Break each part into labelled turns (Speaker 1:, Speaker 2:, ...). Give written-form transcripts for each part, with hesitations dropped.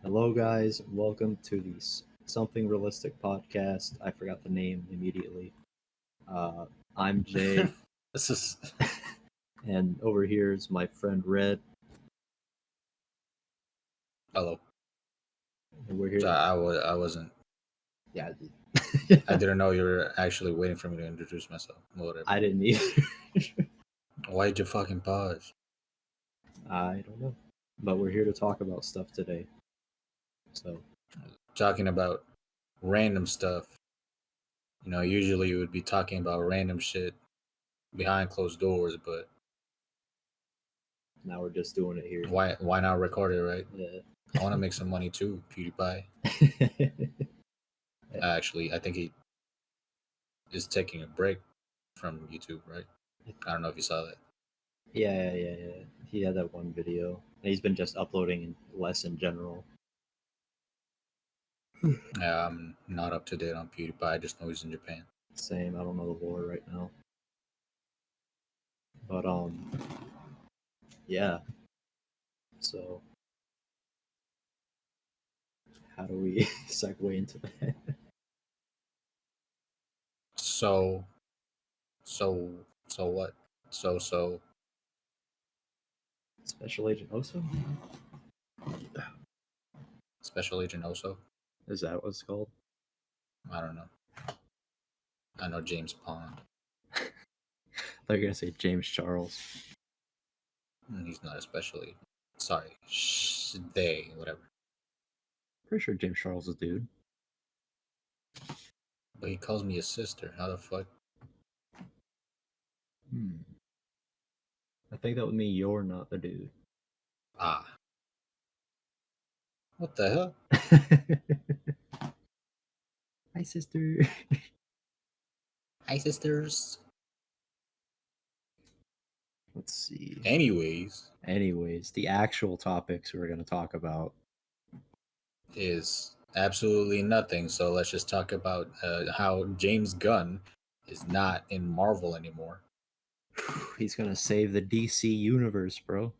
Speaker 1: Hello, guys. Welcome to the Something Realistic podcast. I forgot the name immediately. Uh, I'm Jay,
Speaker 2: This is
Speaker 1: and over here is my friend Red,
Speaker 2: hello.
Speaker 1: and we're here.
Speaker 2: So I wasn't.
Speaker 1: Yeah,
Speaker 2: I didn't know you were actually waiting for me to introduce myself. Whatever.
Speaker 1: I didn't either.
Speaker 2: Why'd you fucking pause?
Speaker 1: I don't know, but we're here to talk about stuff today. So
Speaker 2: Talking about random stuff. Usually you would be talking about random shit behind closed doors, but
Speaker 1: now we're just doing it here.
Speaker 2: why not record it, right?
Speaker 1: Yeah.
Speaker 2: I want to make some money too, PewDiePie. Actually, I think he is taking a break from YouTube, right? I don't know if you saw that.
Speaker 1: Yeah. He had that one video, and he's been just uploading less in general.
Speaker 2: Yeah, I'm not up to date on PewDiePie. I just know he's in Japan.
Speaker 1: Same. I don't know the lore right now, but yeah. So how do we segue into that?
Speaker 2: So what? So
Speaker 1: Special Agent Oso?
Speaker 2: Special Agent Oso?
Speaker 1: Is that what it's called?
Speaker 2: I don't know. I know James Bond.
Speaker 1: I thought you were gonna say James Charles.
Speaker 2: He's not a special agent. Sorry. They, whatever.
Speaker 1: Pretty sure James Charles is a dude.
Speaker 2: But he calls me his sister. How the fuck?
Speaker 1: I think that would mean you're not the dude.
Speaker 2: Ah. What the hell?
Speaker 1: Hi, sister.
Speaker 2: Hi, sisters.
Speaker 1: Let's see.
Speaker 2: Anyways,
Speaker 1: the actual topics we're gonna talk about
Speaker 2: is absolutely nothing. So let's just talk about how James Gunn is not in Marvel anymore.
Speaker 1: He's gonna save the DC universe, bro.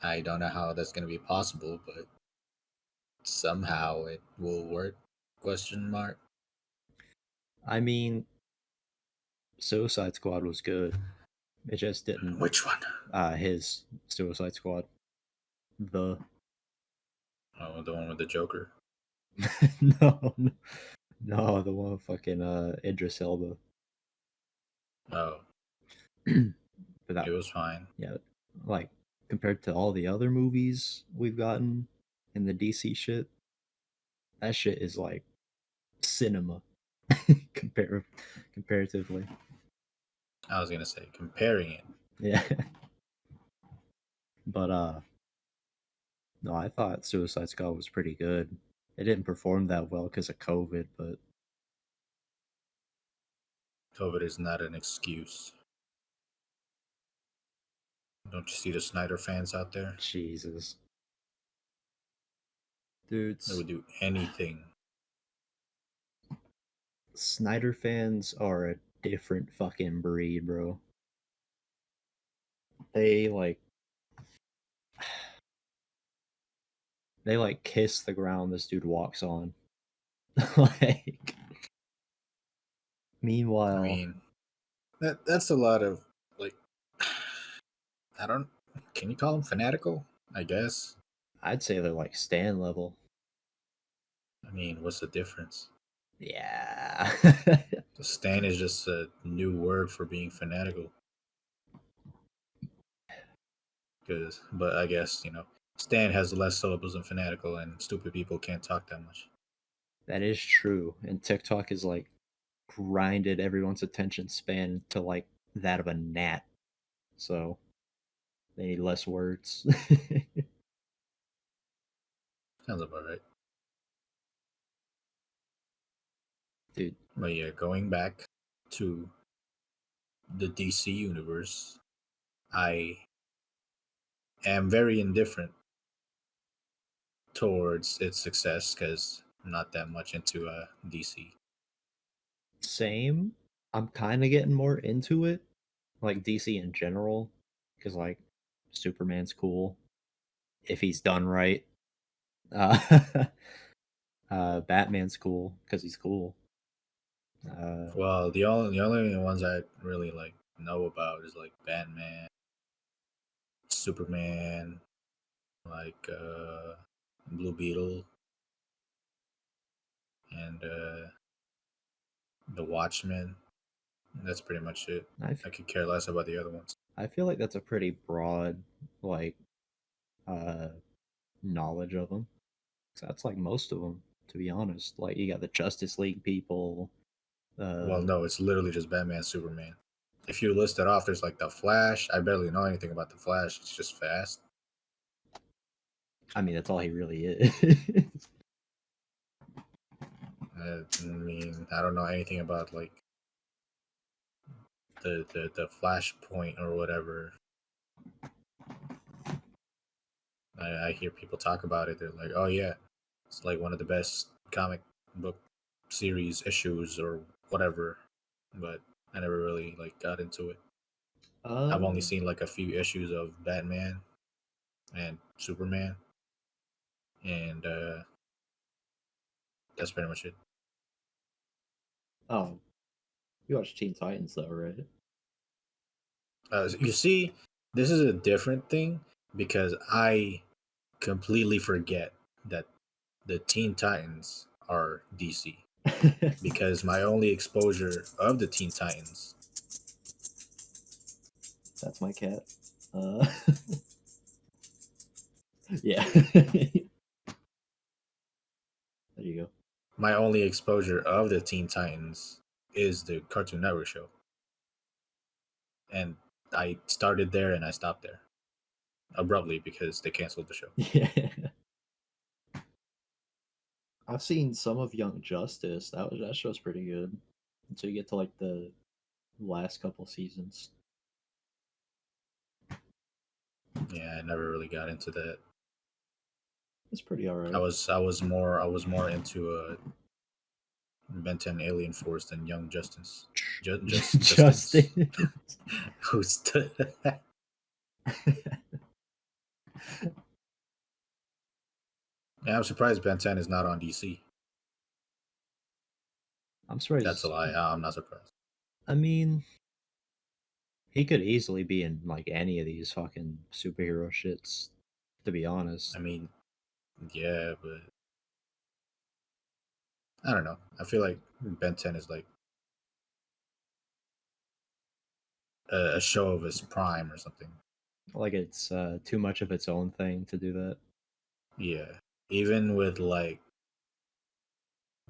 Speaker 2: I don't know how that's going to be possible, but somehow it will work. Question mark.
Speaker 1: I mean, Suicide Squad was good. It just didn't.
Speaker 2: Which one?
Speaker 1: His Suicide Squad. The
Speaker 2: Oh, the one with the Joker.
Speaker 1: no, the one with fucking Idris Elba.
Speaker 2: Oh,
Speaker 1: But that
Speaker 2: it was fine.
Speaker 1: yeah, like compared to all the other movies we've gotten in the DC shit, that shit is like cinema comparatively.
Speaker 2: I was gonna say comparing it.
Speaker 1: Yeah. But no, I thought Suicide Squad was pretty good. It didn't perform that well because of COVID, but
Speaker 2: COVID is not an excuse. Don't you see the Snyder fans out there?
Speaker 1: Jesus. Dude,
Speaker 2: They would do anything.
Speaker 1: Snyder fans are a different fucking breed, bro. They like kiss the ground this dude walks on. Like meanwhile,
Speaker 2: I mean, that's a lot of like. I don't. Can you call them fanatical? I guess.
Speaker 1: I'd say they're like Stan level.
Speaker 2: I mean, what's the difference?
Speaker 1: Yeah.
Speaker 2: Stan is just a new word for being fanatical. But I guess Stan has less syllables than fanatical, and stupid people can't talk that much.
Speaker 1: That is true. And TikTok is like grinded everyone's attention span to like that of a gnat. So they need less words.
Speaker 2: Sounds about right.
Speaker 1: Dude.
Speaker 2: But yeah, going back to the DC universe, I am very indifferent towards its success because I'm not that much into DC.
Speaker 1: Same. I'm kind of getting more into it, like DC in general, because like Superman's cool if he's done right. Uh, Batman's cool because he's cool.
Speaker 2: Well, the only ones I really like know about is like Batman, Superman, like Blue Beetle, and the Watchmen. That's pretty much it.
Speaker 1: I, f-
Speaker 2: I could care less about the other ones.
Speaker 1: I feel like that's a pretty broad like uh knowledge of them. So that's like most of them, to be honest. Like you got the Justice League people.
Speaker 2: Well,
Speaker 1: Uh,
Speaker 2: no, it's literally just Batman, Superman. If you list it off, there's like the Flash. I barely know anything about the Flash. It's just fast.
Speaker 1: I mean, that's all he really is.
Speaker 2: I mean, I don't know anything about like the Flashpoint or whatever. I hear people talk about it. They're like, oh yeah, it's like one of the best comic book series issues or whatever. But I never really like got into it. I've only
Speaker 1: uh,
Speaker 2: seen like a few issues of Batman and Superman, and that's pretty much it.
Speaker 1: oh, you watch Teen Titans though, right?
Speaker 2: You see, this is a different thing because I completely forget that the Teen Titans are DC because my only exposure of the Teen Titans.
Speaker 1: That's my cat. Uh, yeah. There you go.
Speaker 2: My only exposure of the Teen Titans is the Cartoon Network show, and I started there and I stopped there abruptly because they canceled the show.
Speaker 1: Yeah. I've seen some of Young Justice. That show's pretty good. Until you get to like the last couple seasons.
Speaker 2: Yeah, I never really got into that.
Speaker 1: It's pretty
Speaker 2: I
Speaker 1: alright.
Speaker 2: was I was more I was more into Ben 10 Alien Force than Young Justice. Justice.
Speaker 1: Justin.
Speaker 2: Who's the Yeah, I'm surprised Ben 10 is not on DC.
Speaker 1: I'm
Speaker 2: That's a
Speaker 1: surprised.
Speaker 2: lie. I'm not surprised.
Speaker 1: I mean, he could easily be in like any of these fucking superhero shits, to be honest.
Speaker 2: I mean, yeah, but I don't know. I feel like Ben 10 is like a show of his prime or something.
Speaker 1: Like it's too much of its own thing to do that.
Speaker 2: Yeah. Even with like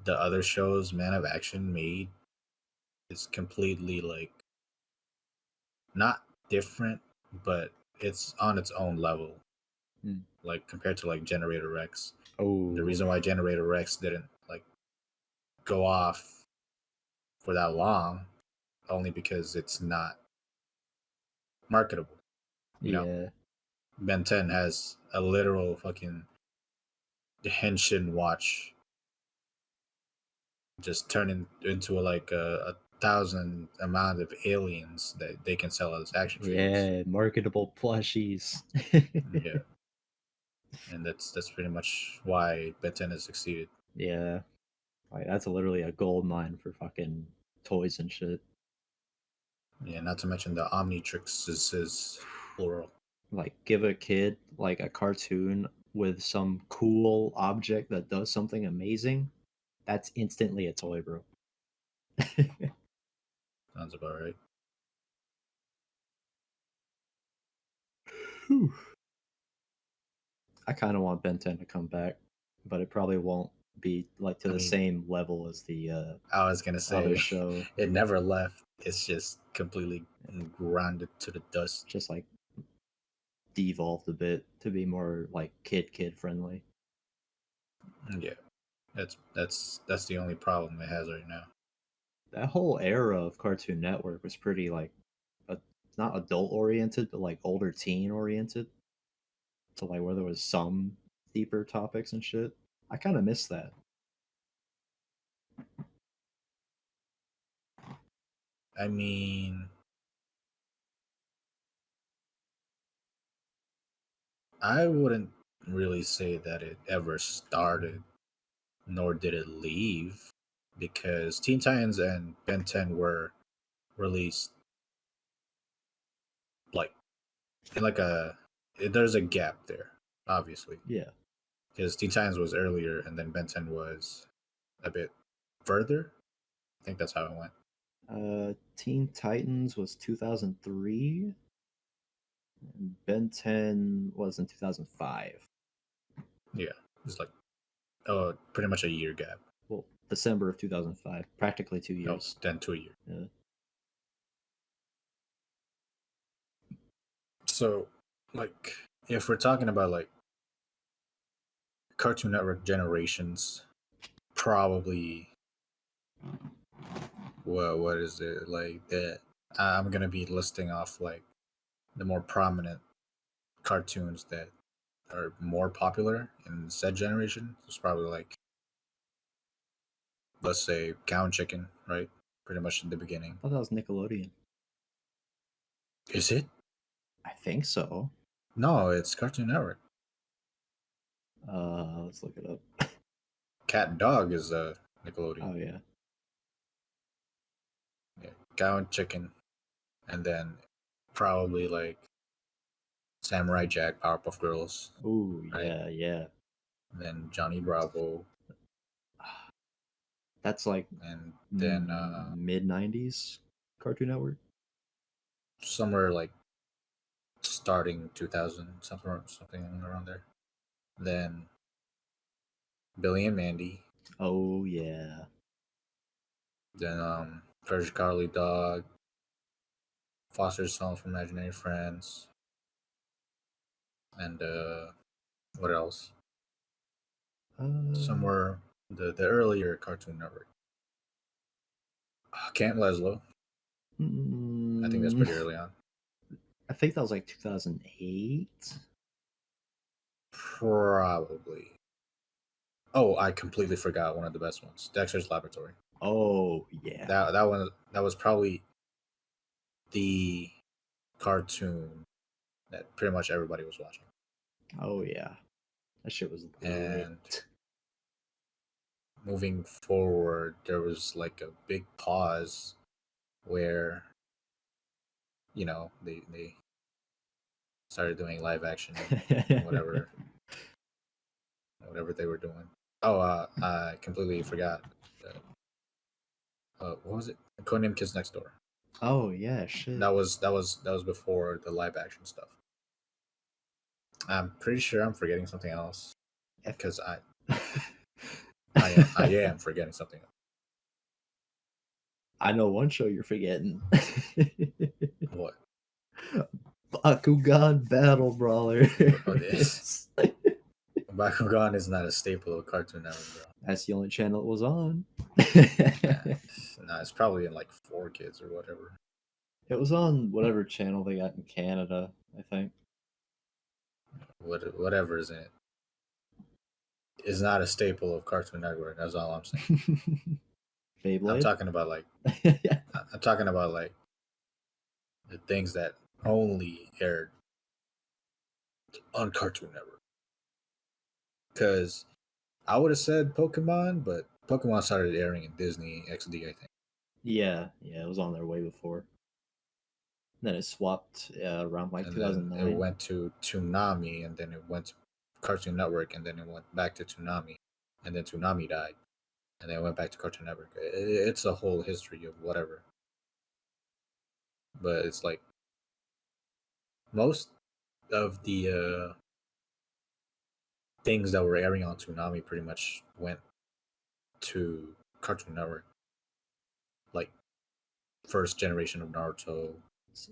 Speaker 2: the other shows Man of Action made, it's completely like not different, but it's on its own level.
Speaker 1: Hmm.
Speaker 2: Like compared to like Generator Rex. The
Speaker 1: Oh,
Speaker 2: reason why Generator Rex didn't like go off for that long only because it's not marketable. You know,
Speaker 1: yeah.
Speaker 2: Ben 10 has a literal fucking Henshin watch just turning into like a thousand amount of aliens that they can sell as action figures.
Speaker 1: Yeah, marketable plushies.
Speaker 2: Yeah, and that's pretty much why Ben 10 has succeeded.
Speaker 1: Yeah. Like that's literally a gold mine for fucking toys and shit.
Speaker 2: Yeah, not to mention the Omnitrix is plural.
Speaker 1: Like give a kid like a cartoon with some cool object that does something amazing, that's instantly a toy, bro.
Speaker 2: Sounds about right.
Speaker 1: Whew. I kind of want Ben 10 to come back, but it probably won't be like to
Speaker 2: I
Speaker 1: the
Speaker 2: mean,
Speaker 1: same level as the
Speaker 2: I was gonna
Speaker 1: other
Speaker 2: say
Speaker 1: show.
Speaker 2: it never left. It's just completely grounded to the dust.
Speaker 1: Just like devolved a bit to be more like kid friendly.
Speaker 2: Yeah, that's the only problem it has right now.
Speaker 1: That whole era of Cartoon Network was pretty like a, not adult oriented, but like older teen oriented. To like where there was some deeper topics and shit. I kind of miss that.
Speaker 2: I mean, I wouldn't really say that it ever started, nor did it leave, because Teen Titans and Ben 10 were released like in like there's a gap there, obviously,
Speaker 1: Yeah.
Speaker 2: because Teen Titans was earlier and then Ben 10 was a bit further. I think that's how it went.
Speaker 1: Teen Titans was 2003, and Ben 10 was in 2005.
Speaker 2: Yeah, it's like pretty much a year gap.
Speaker 1: Well, December of 2005, practically 2
Speaker 2: No,
Speaker 1: years.
Speaker 2: then 2 years.
Speaker 1: Yeah.
Speaker 2: So, like, if we're talking about like Cartoon Network generations, probably what is it like that? I'm gonna be listing off like the more prominent cartoons that are more popular in said generation. It's probably like, let's say, Cow and Chicken, right? Pretty much in the beginning.
Speaker 1: I thought that was Nickelodeon.
Speaker 2: Is it?
Speaker 1: I think so.
Speaker 2: No, it's Cartoon Network.
Speaker 1: Let's look it up.
Speaker 2: Cat and Dog is Nickelodeon.
Speaker 1: Oh yeah.
Speaker 2: Yeah, Cow and Chicken, and then probably like Samurai Jack, Powerpuff Girls,
Speaker 1: Ooh,
Speaker 2: right?
Speaker 1: yeah, yeah.
Speaker 2: And then Johnny Bravo,
Speaker 1: That's like
Speaker 2: and then
Speaker 1: mid 90s Cartoon Network.
Speaker 2: somewhere like starting 2000, something around there. Then Billy and Mandy.
Speaker 1: Oh yeah.
Speaker 2: Then Courage Carly Dog, Foster's Home for Imaginary Friends, and what else? Somewhere the earlier Cartoon Network. Camp Leslo. I think that's pretty early on.
Speaker 1: I think that was like 2008.
Speaker 2: Probably. Oh, I completely forgot one of the best ones, Dexter's Laboratory.
Speaker 1: Oh yeah.
Speaker 2: That was probably the cartoon that pretty much everybody was watching.
Speaker 1: Oh yeah. That shit was
Speaker 2: And
Speaker 1: lit.
Speaker 2: moving forward, there was like a big pause where, you know, they started doing live action, whatever whatever they were doing. Oh, I completely forgot. What was it? Codename Kids Next Door.
Speaker 1: Oh yeah, shit.
Speaker 2: That was before the live action stuff. I'm pretty sure I'm forgetting something else because I am forgetting something else.
Speaker 1: I know one show you're forgetting.
Speaker 2: What?
Speaker 1: Bakugan Battle Brawler.
Speaker 2: Oh, this. Bakugan is not a staple of Cartoon Network, bro.
Speaker 1: That's the only channel it was on.
Speaker 2: Nah, it's probably in like 4Kids or whatever.
Speaker 1: It was on whatever channel they got in Canada, I think.
Speaker 2: Whatever is in it. It's not a staple of Cartoon Network. That's all I'm saying.
Speaker 1: Beyblade.
Speaker 2: I'm talking about like the things that only aired on Cartoon Network. Because I would have said Pokemon, but Pokemon started airing in Disney XD, I think.
Speaker 1: Yeah, it was on there way before. Then it swapped around like
Speaker 2: And
Speaker 1: 2009.
Speaker 2: then it went to Toonami, and then it went to Cartoon Network, and then it went back to Toonami, and then Toonami died, and then it went back to Cartoon Network. It's a whole history of whatever. But it's like most of the things that were airing on Toonami pretty much went to Cartoon Network. Like first generation of Naruto,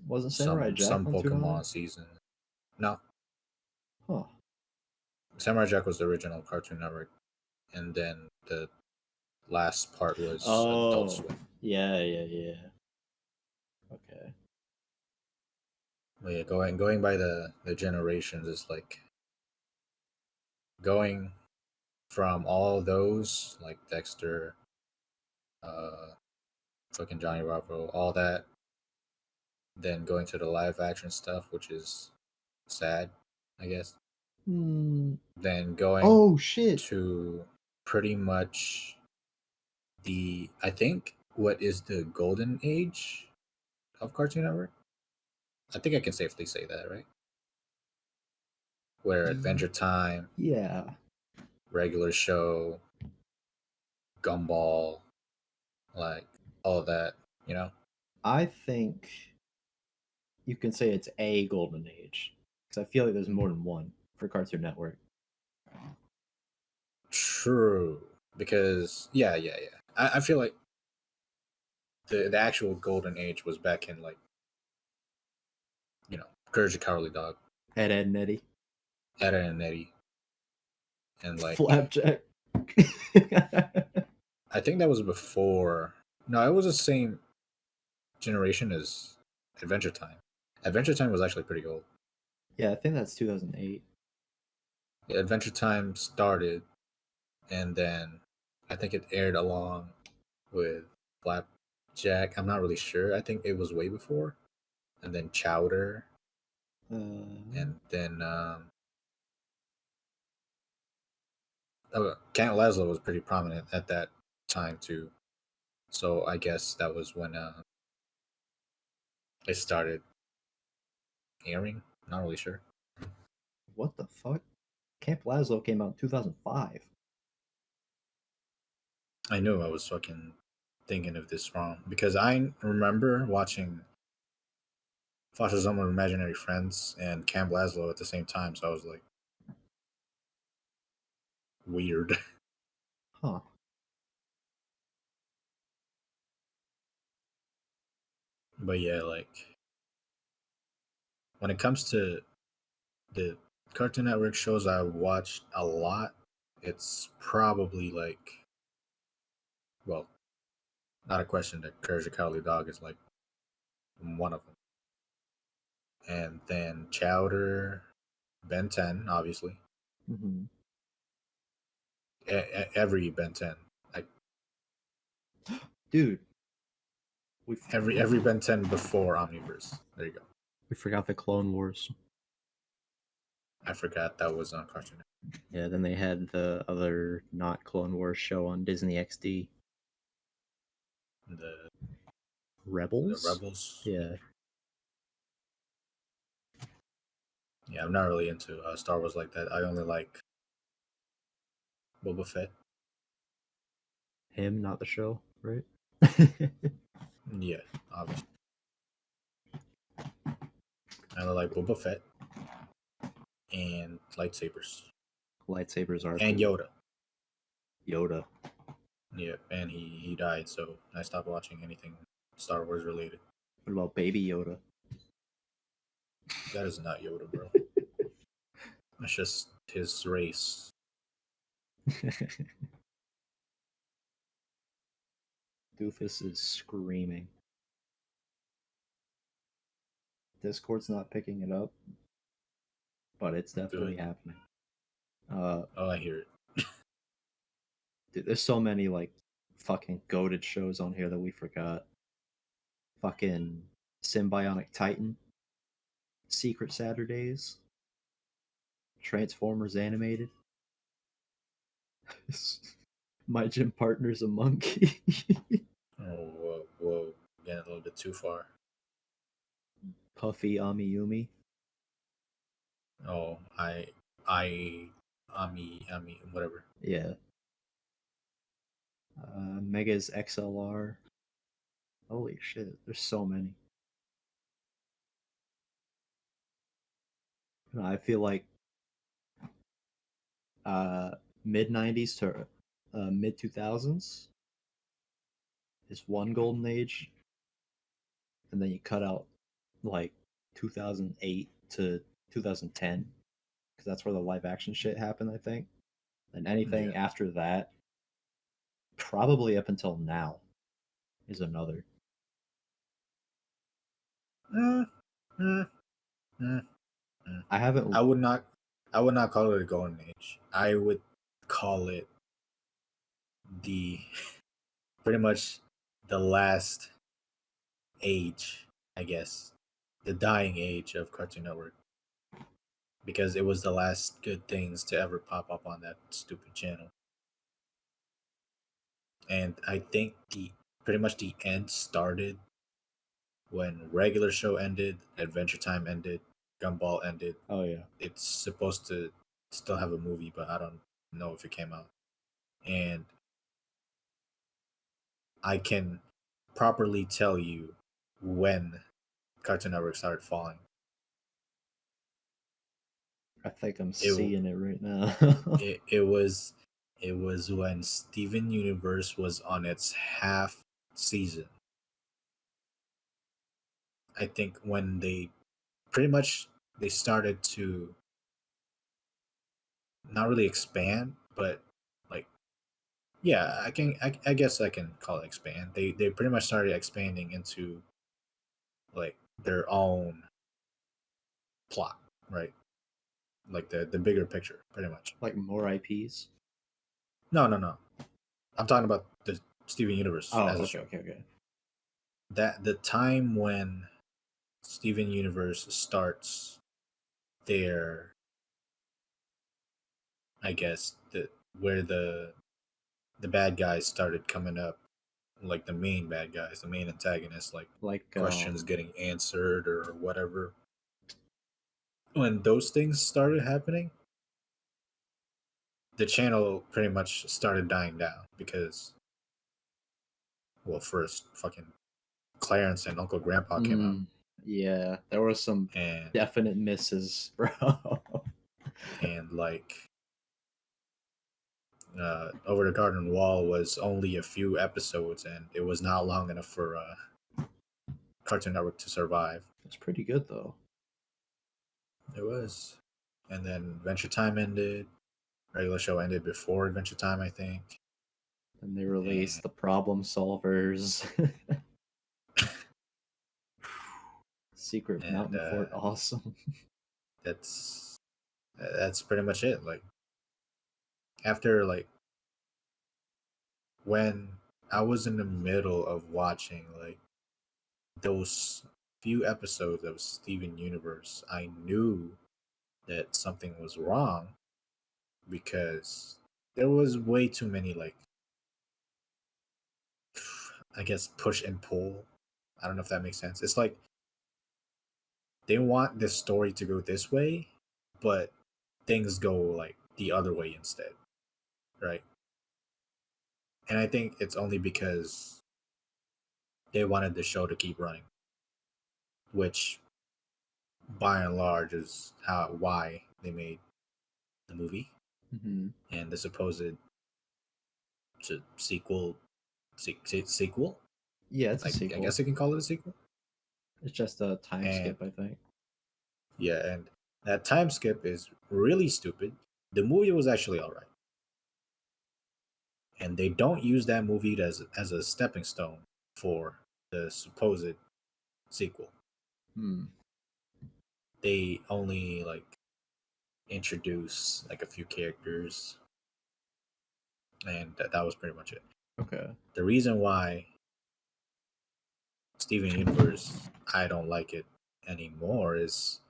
Speaker 1: Wasn't Samurai Jack
Speaker 2: some
Speaker 1: on
Speaker 2: Pokemon
Speaker 1: Toonami?
Speaker 2: season. No,
Speaker 1: Huh.
Speaker 2: Samurai Jack was the original Cartoon Network, and then the last part was
Speaker 1: Oh,
Speaker 2: Adult Swim.
Speaker 1: yeah. Okay.
Speaker 2: But yeah, going by the generations is like going from all those like Dexter, fucking Johnny Bravo, all that, then going to the live action stuff, which is sad, I guess.
Speaker 1: Hmm.
Speaker 2: Then going
Speaker 1: Oh shit!
Speaker 2: to pretty much I think what is the golden age of Cartoon Network? I think I can safely say that, right? Where Adventure Time,
Speaker 1: Yeah,
Speaker 2: regular show, Gumball, like all of that, you know?
Speaker 1: I think you can say it's a golden age because I feel like there's more than one for Cartoon Network.
Speaker 2: True. Because yeah. I feel like the actual golden age was back in like, Courage the Cowardly Dog,
Speaker 1: Ed, Ed, and Eddie,
Speaker 2: Ed, Edd and Eddie, and like
Speaker 1: Flapjack.
Speaker 2: I think that was before. No, it was the same generation as Adventure Time. Adventure Time was actually pretty old.
Speaker 1: Yeah, I think that's 2008.
Speaker 2: Adventure Time started, and then I think it aired along with Flapjack. I'm not really sure. I think it was way before, and then Chowder, and then Count Laszlo was pretty prominent at that time too. So I guess that was when it started airing. Not really sure.
Speaker 1: What the fuck? Camp Lazlo came out in 2005.
Speaker 2: I knew I was fucking thinking of this wrong because I remember watching Foster Summer Imaginary Friends and Camp Laszlo at the same time. So I was like, weird.
Speaker 1: Huh.
Speaker 2: But yeah, like when it comes to the Cartoon Network shows I watched a lot, it's probably like, well, not a question that Courage the Cowardly Dog is like one of them. And then Chowder, Ben 10, obviously.
Speaker 1: Mm-hmm.
Speaker 2: Every Ben 10. Like
Speaker 1: Dude, we
Speaker 2: every Ben 10 before Omniverse. There you go.
Speaker 1: we forgot the Clone Wars.
Speaker 2: I forgot that was on Cartoon Network.
Speaker 1: Yeah, then they had the other not Clone Wars show on Disney XD.
Speaker 2: The
Speaker 1: Rebels?
Speaker 2: Rebels.
Speaker 1: Yeah.
Speaker 2: Yeah, I'm not really into Star Wars like that. I only like Boba Fett.
Speaker 1: Him, not the show, right?
Speaker 2: Yeah, obviously. I only like Boba Fett and lightsabers
Speaker 1: Lightsabers are
Speaker 2: and
Speaker 1: cool.
Speaker 2: Yoda.
Speaker 1: Yoda.
Speaker 2: Yeah, and he died, so I stopped watching anything Star Wars related.
Speaker 1: What about Baby Yoda?
Speaker 2: That is not Yoda, bro. That's just his race.
Speaker 1: Doofus is screaming. Discord's not picking it up, but it's definitely
Speaker 2: Good.
Speaker 1: happening.
Speaker 2: Oh, I hear it.
Speaker 1: Dude, there's so many like fucking goated shows on here that we forgot. Fucking Symbionic Titan, Secret Saturdays, Transformers Animated. My gym partner's a monkey.
Speaker 2: Oh, whoa. Getting a little bit too far.
Speaker 1: Puffy Amiyumi.
Speaker 2: Oh, Ami, whatever.
Speaker 1: Yeah. Megas XLR. Holy shit, there's so many. I feel like uh, mid 90s to mid 2000s is one golden age, and then you cut out like 2008 to 2010 because that's where the live action shit happened, I think. And anything
Speaker 2: Yeah.
Speaker 1: after that, probably up until now, is another.
Speaker 2: Mm, mm, mm.
Speaker 1: I haven't.
Speaker 2: I would not. I would not call it a golden age. I would call it the pretty much the last age, I guess, the dying age of Cartoon Network. because it was the last good things to ever pop up on that stupid channel. And I think the pretty much the end started when regular show ended, Adventure Time ended, Gumball ended.
Speaker 1: Oh yeah.
Speaker 2: It's supposed to still have a movie, but I don't know if it came out. And I can properly tell you when Cartoon Network started falling.
Speaker 1: I think I'm
Speaker 2: It
Speaker 1: seeing it right now.
Speaker 2: it was when Steven Universe was on its half season. I think when they pretty much they started to not really expand, but like yeah, I guess I can call it expand. They pretty much started expanding into like their own plot, right? Like the bigger picture, pretty much.
Speaker 1: Like more IPs.
Speaker 2: No, no, no. I'm talking about the Steven Universe
Speaker 1: Oh,
Speaker 2: as a
Speaker 1: okay,
Speaker 2: show.
Speaker 1: okay, okay.
Speaker 2: That the time when Steven Universe starts their, I guess the where the bad guys started coming up, like the main bad guys, the main antagonists, like
Speaker 1: Like
Speaker 2: questions getting answered or whatever. When those things started happening, the channel pretty much started dying down because, well, first fucking Clarence and Uncle Grandpa came out,
Speaker 1: yeah, there were some
Speaker 2: and
Speaker 1: definite misses, bro.
Speaker 2: like Over the Garden Wall was only a few episodes, and it was not long enough for Cartoon Network to survive.
Speaker 1: It's pretty good though.
Speaker 2: It was, and then Adventure Time ended. Regular show ended before Adventure Time, I think.
Speaker 1: And they
Speaker 2: And
Speaker 1: released the Problem Solvers. Secret
Speaker 2: and
Speaker 1: Mountain Fort, awesome.
Speaker 2: that's that's pretty much it. Like after like when I was in the middle of watching like those few episodes of Steven Universe, I knew that something was wrong because there was way too many like I guess push and pull. I don't know if that makes sense. It's like they want this story to go this way, but things go like the other way instead, right? And I think it's only because they wanted the show to keep running, which by and large is why they made the movie
Speaker 1: Hmm.
Speaker 2: and the supposed sequel. Sequel?
Speaker 1: Yeah, it's a
Speaker 2: I
Speaker 1: sequel.
Speaker 2: guess I can call it a sequel.
Speaker 1: It's just a time
Speaker 2: And
Speaker 1: skip, I think.
Speaker 2: yeah, and that time skip is really stupid. The movie was actually all right, and they don't use that movie as a stepping stone for the supposed sequel.
Speaker 1: Hmm.
Speaker 2: They only like introduce like a few characters, and that was pretty much it.
Speaker 1: Okay.
Speaker 2: The reason why Steven Universe I don't like it anymore is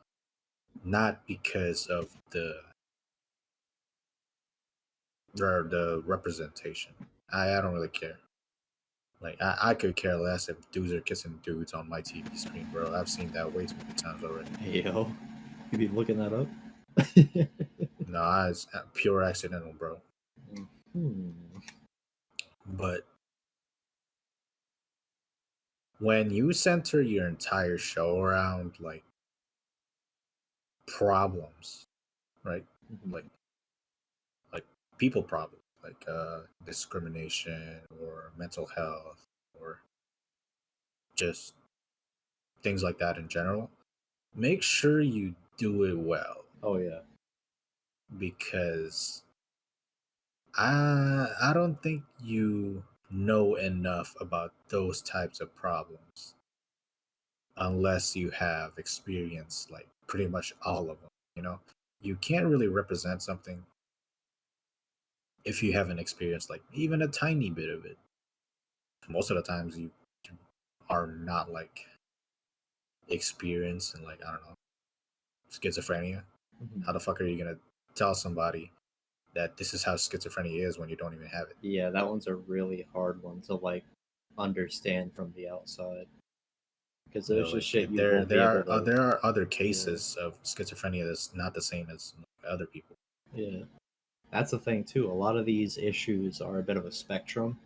Speaker 2: not because of the representation. I don't really care. Like I could care less if dudes are kissing dudes on my TV screen, bro. I've seen that way too many times already.
Speaker 1: Hey yo, you be looking that up?
Speaker 2: No, it's pure accidental, bro.
Speaker 1: Hmm.
Speaker 2: But when you center your entire show around like problems, right?
Speaker 1: Mhm.
Speaker 2: Like like people problems, like discrimination or mental health or just things like that in general, make sure you do it well
Speaker 1: Oh yeah.
Speaker 2: because I don't think you know enough about those types of problems unless you have experienced like pretty much all of them, you know? You can't really represent something if you haven't experienced like even a tiny bit of it. Most of the times you are not like experienced in like I don't know, schizophrenia. How
Speaker 1: Mhm.
Speaker 2: the fuck are you gonna tell somebody that this is how schizophrenia is when you don't even have it?
Speaker 1: Yeah, that one's a really hard one to like understand from the outside because
Speaker 2: You know,
Speaker 1: there's just
Speaker 2: like
Speaker 1: shit you
Speaker 2: there
Speaker 1: won't be able to.
Speaker 2: there are other
Speaker 1: Yeah,
Speaker 2: cases of schizophrenia that's not the same as other people.
Speaker 1: yeah. That's the thing too. A lot of these issues are a bit of a spectrum.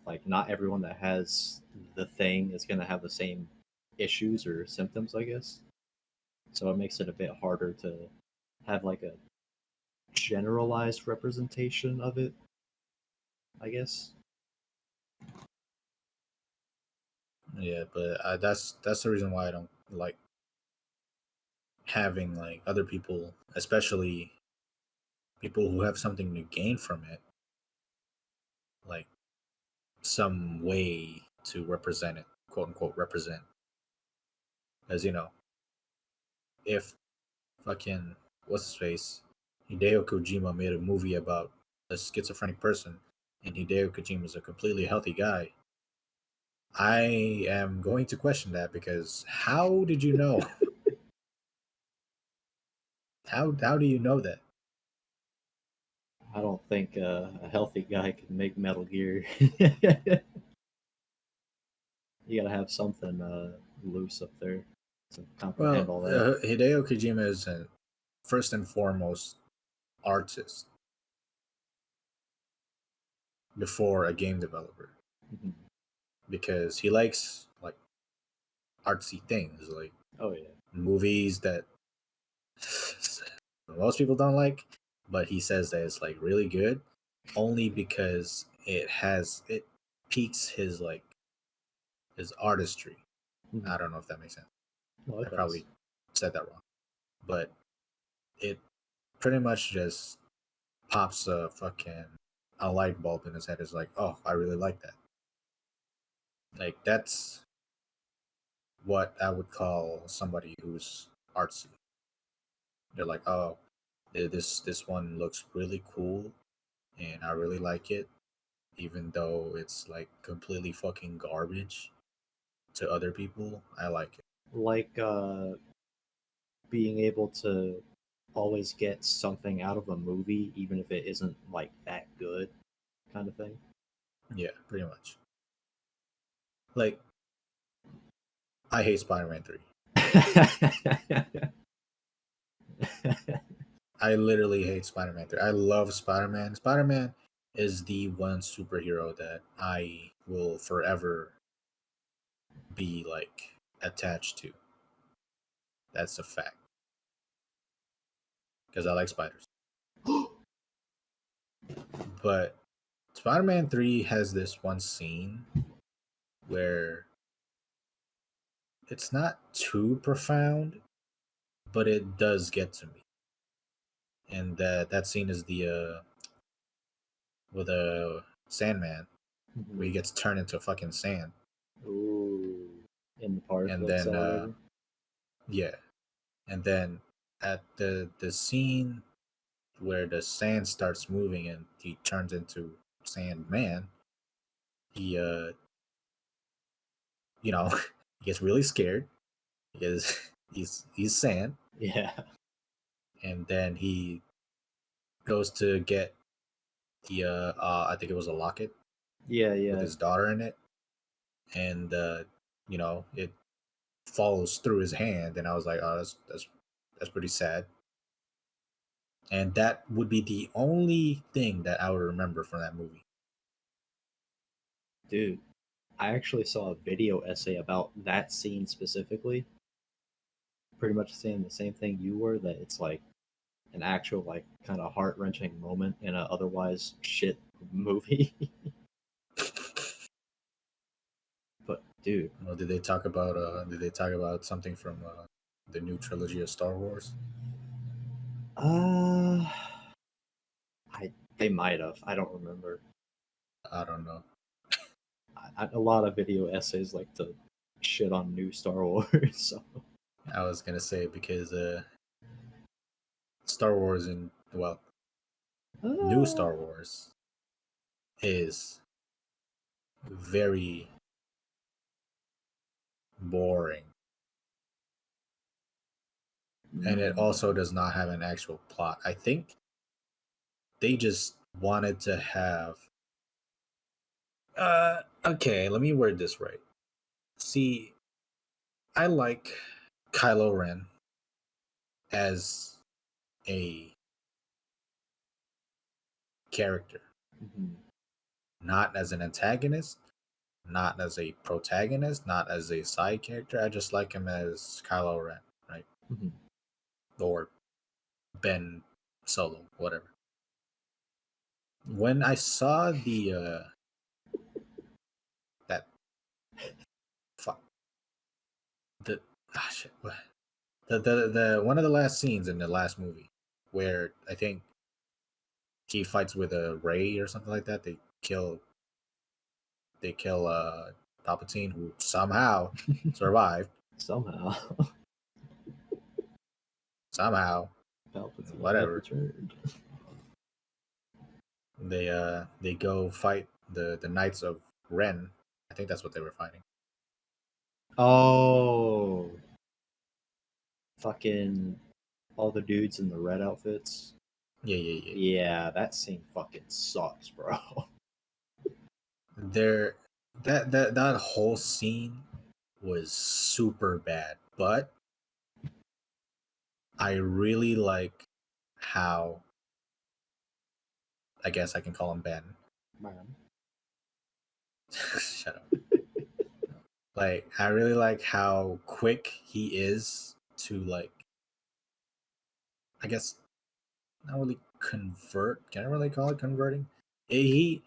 Speaker 1: Like, not everyone that has the thing is going to have the same issues or symptoms, I guess. So it makes it a bit harder to have like a generalized representation of it, I guess.
Speaker 2: Yeah, but that's the reason why I don't like having like other people, especially people who have something to gain from it, like some way to represent it, quote unquote represent. As you know, if fucking what's his face, Hideo Kojima made a movie about a schizophrenic person, and Hideo Kojima is a completely healthy guy, I am going to question that because how did you know? How do you know that?
Speaker 1: I don't think a healthy guy can make Metal Gear. You gotta have something loose up there to comprehend
Speaker 2: Well,
Speaker 1: all that.
Speaker 2: Hideo Kojima is first and foremost artist before a game developer
Speaker 1: Mhm.
Speaker 2: because he likes like artsy things, like
Speaker 1: Oh yeah.
Speaker 2: movies that most people don't like, but he says that it's like really good only because it piques his like his artistry.
Speaker 1: Mhm.
Speaker 2: I don't know if that makes sense.
Speaker 1: No,
Speaker 2: I
Speaker 1: it does.
Speaker 2: probably said that wrong, but it pretty much just pops a light bulb in his head. Is like, oh, I really like that. Like that's what I would call somebody who's artsy. They're like, oh, this one looks really cool, and I really like it, even though it's like completely fucking garbage to other people. I like it.
Speaker 1: Like being able to always get something out of a movie, even if it isn't like that good, kind of thing.
Speaker 2: Yeah, pretty much. Like I hate Spider-Man 3. I literally hate Spider-Man 3. I love Spider-Man. Spider-Man is the one superhero that I will forever be like attached to. That's a fact because I like spiders. But Spider-Man 3 has this one scene where it's not too profound, but it does get to me. And that scene is the with a Sandman where
Speaker 1: Mhm.
Speaker 2: he gets turned into fucking sand.
Speaker 1: Ooh, in the particle
Speaker 2: And then
Speaker 1: accelerator.
Speaker 2: yeah, and then at the scene where the sand starts moving and he turns into Sandman, he you know he gets really scared because he's sand,
Speaker 1: Yeah,
Speaker 2: and then he goes to get the I think it was a locket
Speaker 1: yeah,
Speaker 2: with
Speaker 1: yeah.
Speaker 2: his daughter in it, and it falls through his hand, and I was like, oh, that's pretty sad. And that would be the only thing that I would remember from that movie.
Speaker 1: Dude, I actually saw a video essay about that scene specifically. Pretty much saying the same thing you were, that it's like an actual like kind of heart wrenching moment in a otherwise shit movie. But dude,
Speaker 2: Well, did they talk about something from the new trilogy of Star Wars?
Speaker 1: uh, I they might have. I don't remember.
Speaker 2: I don't know.
Speaker 1: A lot of video essays like to shit on new Star Wars. So
Speaker 2: I was gonna say because Star Wars and well, new
Speaker 1: uh,
Speaker 2: Star Wars is very boring. and it
Speaker 1: Mm.
Speaker 2: also does not have an actual plot. I think they just wanted to have. Okay, let me word this right. See, I like Kylo Ren as a character,
Speaker 1: Mhm.
Speaker 2: not as an antagonist, not as a protagonist, not as a side character. I just like him as Kylo Ren, right?
Speaker 1: Mhm.
Speaker 2: Or Ben Solo, whatever. When I saw the that fuck the shit, what the one of the last scenes in the last movie where I think he fights with a Ray or something like that. They kill Palpatine, who somehow survived.
Speaker 1: Somehow,
Speaker 2: Somehow,
Speaker 1: Palpatine had
Speaker 2: whatever.
Speaker 1: returned.
Speaker 2: They go fight the Knights of Ren. I think that's what they were fighting.
Speaker 1: Oh, fucking all the dudes in the red outfits.
Speaker 2: Yeah.
Speaker 1: Yeah, that scene fucking sucks, bro.
Speaker 2: There, that whole scene was super bad, but I really like how, I guess I can call him Ben.
Speaker 1: Man.
Speaker 2: Shut up. Like, I really like how quick he is to, like, I guess not really convert. Can I really call it converting? He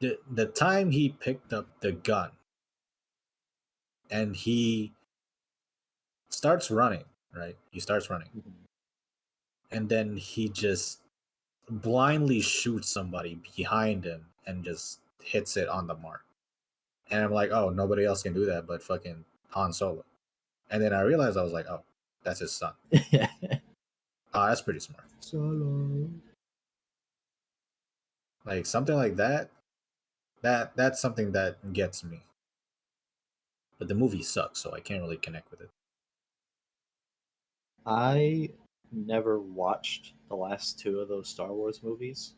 Speaker 2: the time he picked up the gun and he starts running, right? He starts running,
Speaker 1: Mhm.
Speaker 2: and then he just blindly shoots somebody behind him and just hits it on the mark. And I'm like, oh, nobody else can do that but fucking Han Solo. And then I realized, I was like, oh, that's his son. Oh, that's pretty smart.
Speaker 1: Solo.
Speaker 2: Like something like that. That's something that gets me. But the movie sucks, so I can't really connect with it.
Speaker 1: I never watched the last two of those Star Wars movies.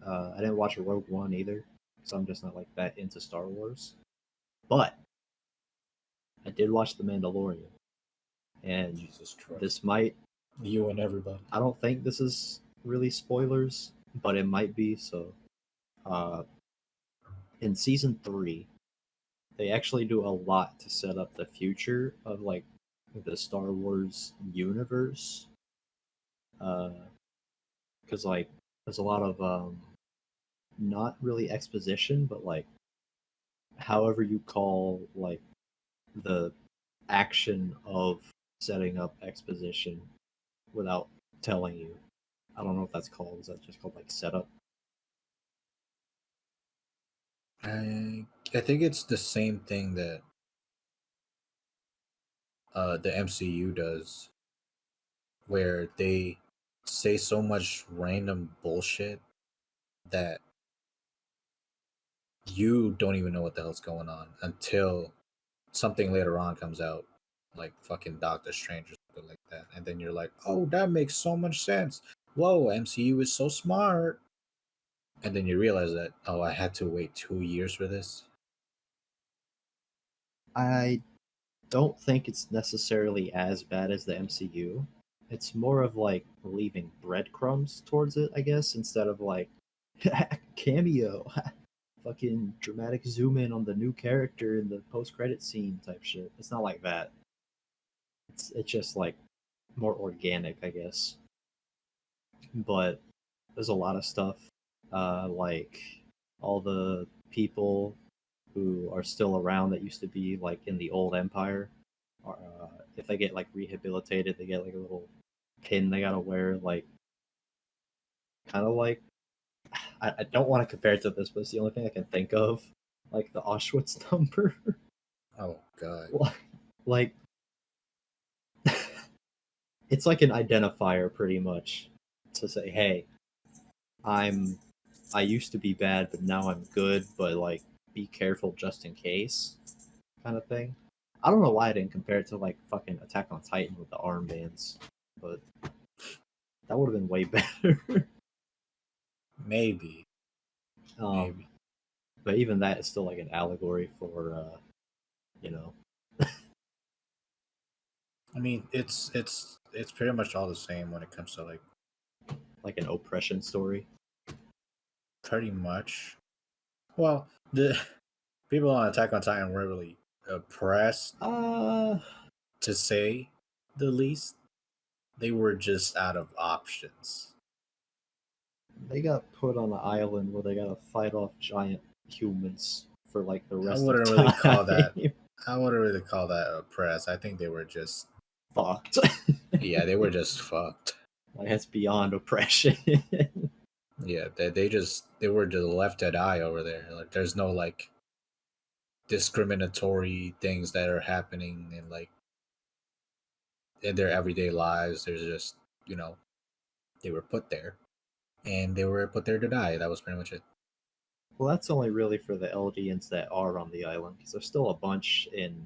Speaker 1: I didn't watch Rogue One either, so I'm just not like that into Star Wars. But I did watch The Mandalorian, and
Speaker 2: Jesus Christ.
Speaker 1: this might.
Speaker 2: You and everybody.
Speaker 1: I don't think this is really spoilers, but it might be. So, uh, in season 3, they actually do a lot to set up the future of like the Star Wars universe. Because like there's a lot of not really exposition, but like however you call like the action of setting up exposition without telling you. I don't know if that's called. Is that just called like setup?
Speaker 2: I think it's the same thing that the MCU does, where they say so much random bullshit that you don't even know what the hell's going on until something later on comes out, like fucking Doctor Strange or something like that, and then you're like, oh, that makes so much sense. Whoa, MCU is so smart. And then you realize that, oh, I had to wait 2 years for this.
Speaker 1: I don't think it's necessarily as bad as the MCU. It's more of like leaving breadcrumbs towards it, I guess, instead of like cameo, fucking dramatic zoom in on the new character in the post credit scene type shit. It's not like that. It's just like more organic, I guess. But there's a lot of stuff, like all the people who are still around that used to be like in the old empire. If they get like rehabilitated, they get like a little pin they gotta wear, like kind of like I don't want to compare it to this, but it's the only thing I can think of, like the Auschwitz number.
Speaker 2: Oh god.
Speaker 1: Like it's like an identifier pretty much to say, hey, I'm I used to be bad, but now I'm good, but like be careful just in case kind of thing. I don't know why I didn't compare it to like fucking Attack on Titan with the armbands, but that would have been way better.
Speaker 2: Maybe.
Speaker 1: um, but even that is still like an allegory for you know,
Speaker 2: I mean, it's pretty much all the same when it comes to
Speaker 1: like an oppression story.
Speaker 2: pretty much. Well, the people on Attack on Titan were really oppressed,
Speaker 1: Uh,
Speaker 2: to say the least. They were just out of options.
Speaker 1: they got put on an island where they gotta fight off giant humans for like the
Speaker 2: I
Speaker 1: rest of
Speaker 2: wouldn't really call that.
Speaker 1: time.
Speaker 2: I wouldn't really call that oppressed. I think they were just,
Speaker 1: Fucked.
Speaker 2: yeah, they were just fucked.
Speaker 1: Like that's beyond oppression.
Speaker 2: Yeah, they were just left to die over there. Like, there's no like discriminatory things that are happening in their everyday lives. There's just, you know, they were put there, and they were put there to die. That was pretty much it.
Speaker 1: Well, that's only really for the Eldians that are on the island, because there's still a bunch in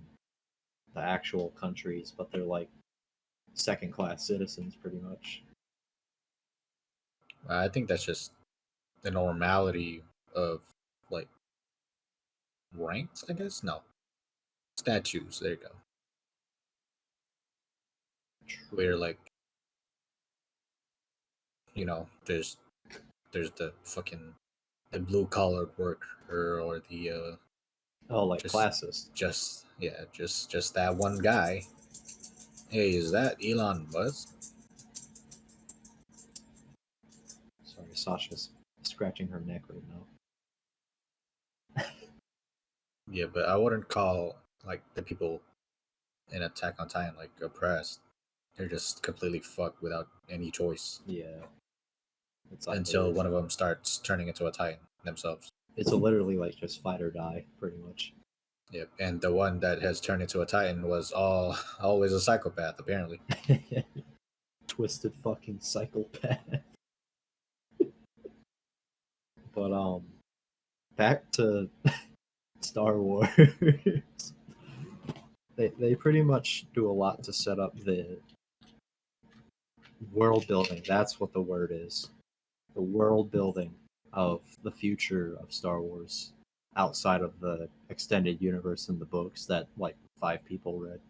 Speaker 1: the actual countries, but they're like second class citizens pretty much.
Speaker 2: I think that's just the normality of like ranks, I guess. No, statues. There you go. Where like, you know, there's the fucking the blue collar worker, or the
Speaker 1: Oh, like
Speaker 2: just
Speaker 1: classist.
Speaker 2: just that one guy. Hey, is that Elon Musk?
Speaker 1: Sorry, Sasha's scratching her neck right now.
Speaker 2: Yeah, but I wouldn't call like the people in Attack on Titan like oppressed. They're just completely fucked without any choice
Speaker 1: Yeah, it's like
Speaker 2: until one of them starts turning into a Titan themselves.
Speaker 1: it's literally like just fight or die, pretty much.
Speaker 2: Yep, and the one that has turned into a Titan was always a psychopath, apparently.
Speaker 1: Twisted fucking psychopath. But back to Star Wars. They pretty much do a lot to set up the world building. That's what the word is. The world building of the future of Star Wars outside of the extended universe in the books that like 5 people read.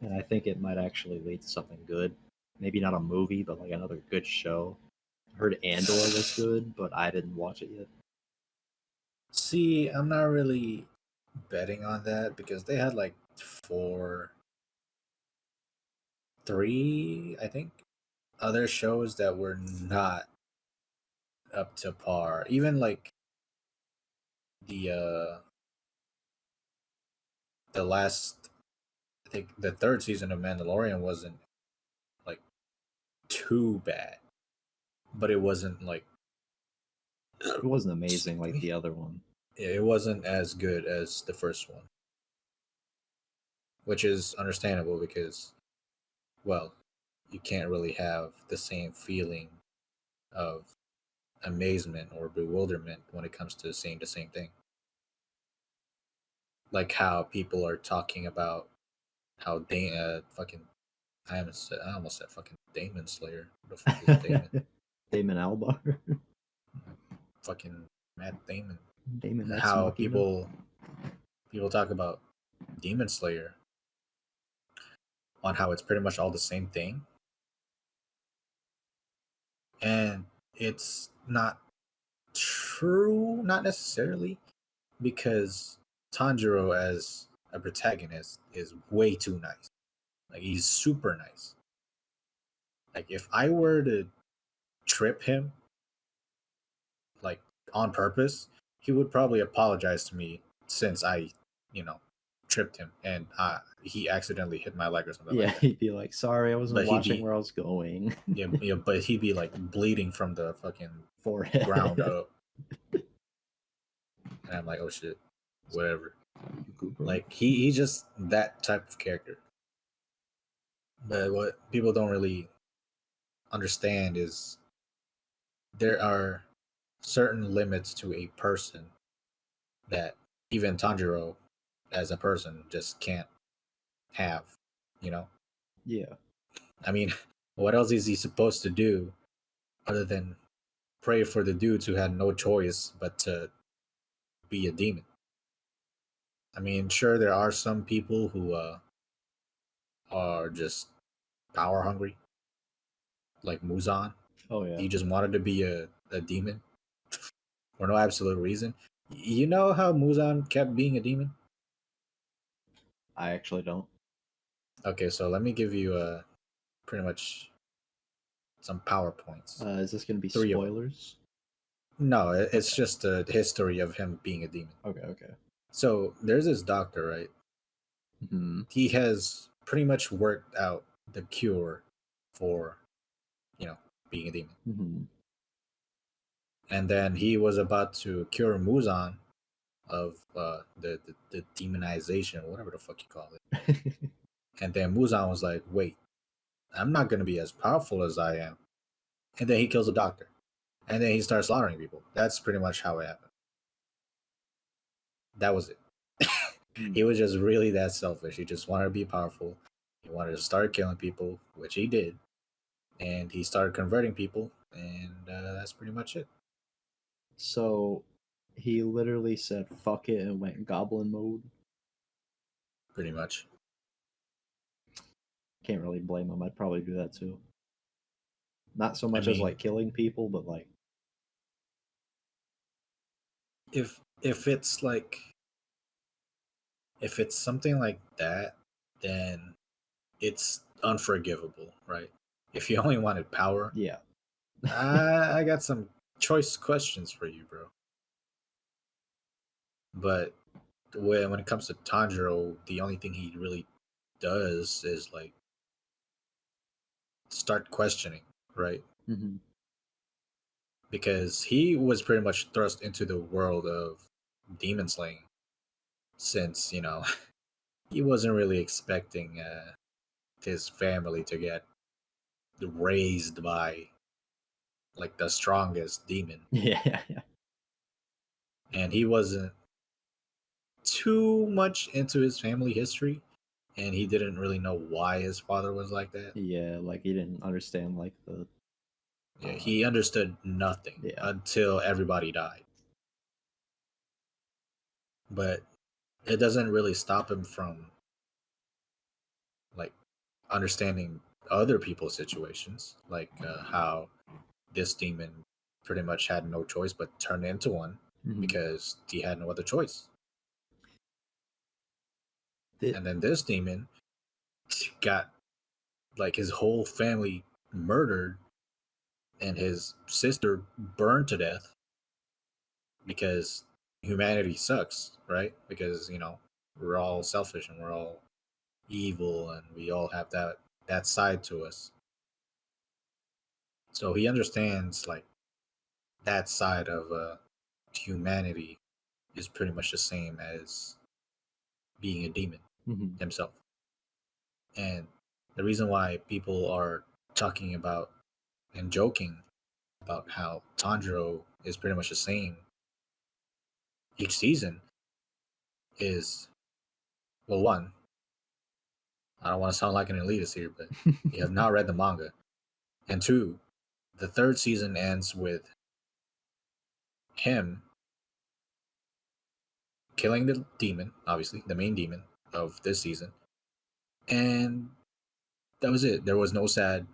Speaker 1: And I think it might actually lead to something good. Maybe not a movie, but like another good show. I heard Andor was good, but I didn't watch it yet.
Speaker 2: See, I'm not really betting on that because they had like three, I think, other shows that were not up to par. Even like the the last, I think the third season of Mandalorian wasn't like too bad, but it wasn't like,
Speaker 1: It wasn't amazing
Speaker 2: excuse
Speaker 1: like
Speaker 2: me,
Speaker 1: the other one.
Speaker 2: it wasn't as good as the first one, which is understandable because, well, you can't really have the same feeling of amazement or bewilderment when it comes to seeing the same thing. Like how people are talking about how fucking, I almost said fucking Damon Slayer. What the fuck is Damon?
Speaker 1: Damon Albarn.
Speaker 2: Fucking Matt Damon.
Speaker 1: Damon Ex
Speaker 2: How
Speaker 1: Machina.
Speaker 2: people talk about Demon Slayer on how it's pretty much all the same thing, and it's not true, not necessarily, because Tanjiro as a protagonist is way too nice. Like, he's super nice. Like, if I were to trip him, like, on purpose, he would probably apologize to me since I, you know, tripped him and he accidentally hit my leg or something
Speaker 1: Yeah,
Speaker 2: like that.
Speaker 1: he'd be like, "Sorry, I wasn't
Speaker 2: But he'd
Speaker 1: watching
Speaker 2: be,
Speaker 1: where I was going."
Speaker 2: yeah, but he'd be like bleeding from the fucking
Speaker 1: Forehead.
Speaker 2: ground up, and I'm like, oh shit, whatever. Like, he's just that type of character. But what people don't really understand is there are certain limits to a person that even Tanjiro as a person just can't have, you know?
Speaker 1: Yeah.
Speaker 2: I mean, what else is he supposed to do other than pray for the dudes who had no choice but to be a demon? I mean, sure, there are some people who are just power hungry, like Muzan.
Speaker 1: Oh yeah.
Speaker 2: He just wanted to be a demon for no absolute reason. You know how Muzan kept being a demon?
Speaker 1: I actually don't.
Speaker 2: Okay, so let me give you pretty much some PowerPoints.
Speaker 1: Is this gonna be
Speaker 2: 3 of them.
Speaker 1: spoilers?
Speaker 2: No, it's
Speaker 1: Okay.
Speaker 2: just the history of him being a demon.
Speaker 1: Okay. Okay.
Speaker 2: So there's this doctor, right?
Speaker 1: Hmm.
Speaker 2: He has pretty much worked out the cure for, you know, being a demon.
Speaker 1: Hmm.
Speaker 2: And then he was about to cure Muzan of the demonization, whatever the fuck you call it. And then Muzan was like, wait, I'm not going to be as powerful as I am. And then he kills the doctor. And then he starts slaughtering people. That's pretty much how it happened. That was it. He was just really that selfish. He just wanted to be powerful. He wanted to start killing people, which he did. And he started converting people. And that's pretty much it.
Speaker 1: So he literally said fuck it and went goblin mode.
Speaker 2: Pretty much.
Speaker 1: Can't really blame him. I'd probably do that too. Not so
Speaker 2: I
Speaker 1: much as
Speaker 2: mean,
Speaker 1: like killing people, but like
Speaker 2: if it's like if it's something like that, then it's unforgivable, right? If you only wanted power,
Speaker 1: yeah.
Speaker 2: I got some choice questions for you, bro. But when it comes to Tanjiro, the only thing he really does is like start questioning, right?
Speaker 1: Hmm.
Speaker 2: Because he was pretty much thrust into the world of demon slaying since, he wasn't really expecting his family to get raised by like the strongest demon.
Speaker 1: Yeah. Yeah.
Speaker 2: And he wasn't too much into his family history, and he didn't really know why his father was like that.
Speaker 1: Yeah. Like he didn't understand like the
Speaker 2: Yeah, he understood nothing
Speaker 1: yeah.
Speaker 2: until everybody died. But it doesn't really stop him from like understanding other people's situations, like how this demon pretty much had no choice but turned into one
Speaker 1: Hmm.
Speaker 2: because he had no other choice.
Speaker 1: The,
Speaker 2: And then this demon got like his whole family murdered and his sister burned to death because humanity sucks, right? Because, we're all selfish and we're all evil and we all have that side to us. So he understands like that side of humanity is pretty much the same as being a demon
Speaker 1: hmm.
Speaker 2: himself. And the reason why people are talking about and joking about how Tanjiro is pretty much the same each season is, well, one, I don't want to sound like an elitist here, but you have not read the manga. And two, the third season ends with him killing the demon, obviously, the main demon of this season. And that was it. There was no sad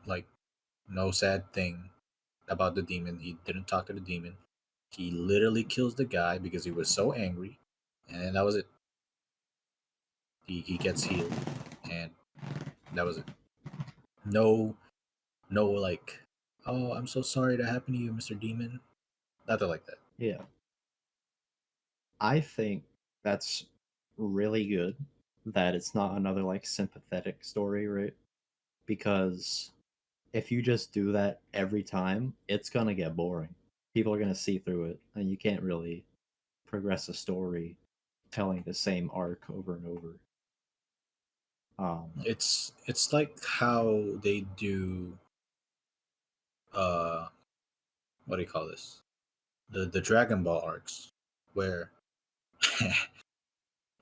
Speaker 2: thing about the demon. He didn't talk to the demon. He literally kills the guy because he was so angry. And that was it. He gets healed. And that was it. No, no, like, oh, I'm so sorry that happened to you, Mr. Demon. Nothing like that.
Speaker 1: Yeah. I think that's really good that it's not another like sympathetic story, right? Because if you just do that every time, it's gonna get boring. People are gonna see through it, and you can't really progress a story telling the same arc over and over.
Speaker 2: It's like how they do uh what do you call this? The Dragon Ball arcs where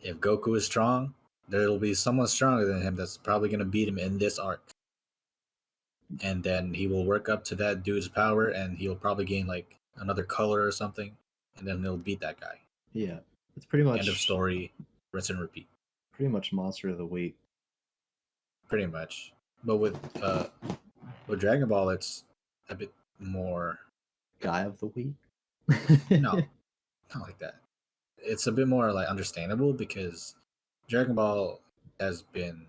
Speaker 2: If Goku is strong, there'll be someone stronger than him that's probably gonna beat him in this arc. And then he will work up to that dude's power, and he'll probably gain like another color or something, and then he'll beat that guy.
Speaker 1: Yeah, it's pretty
Speaker 2: End of
Speaker 1: much
Speaker 2: story. Rinse and repeat.
Speaker 1: Monster of the Week.
Speaker 2: Pretty much. But with Dragon Ball, it's a bit more.
Speaker 1: Guy of the Week.
Speaker 2: No, not like that. It's a bit more like understandable because Dragon Ball has been,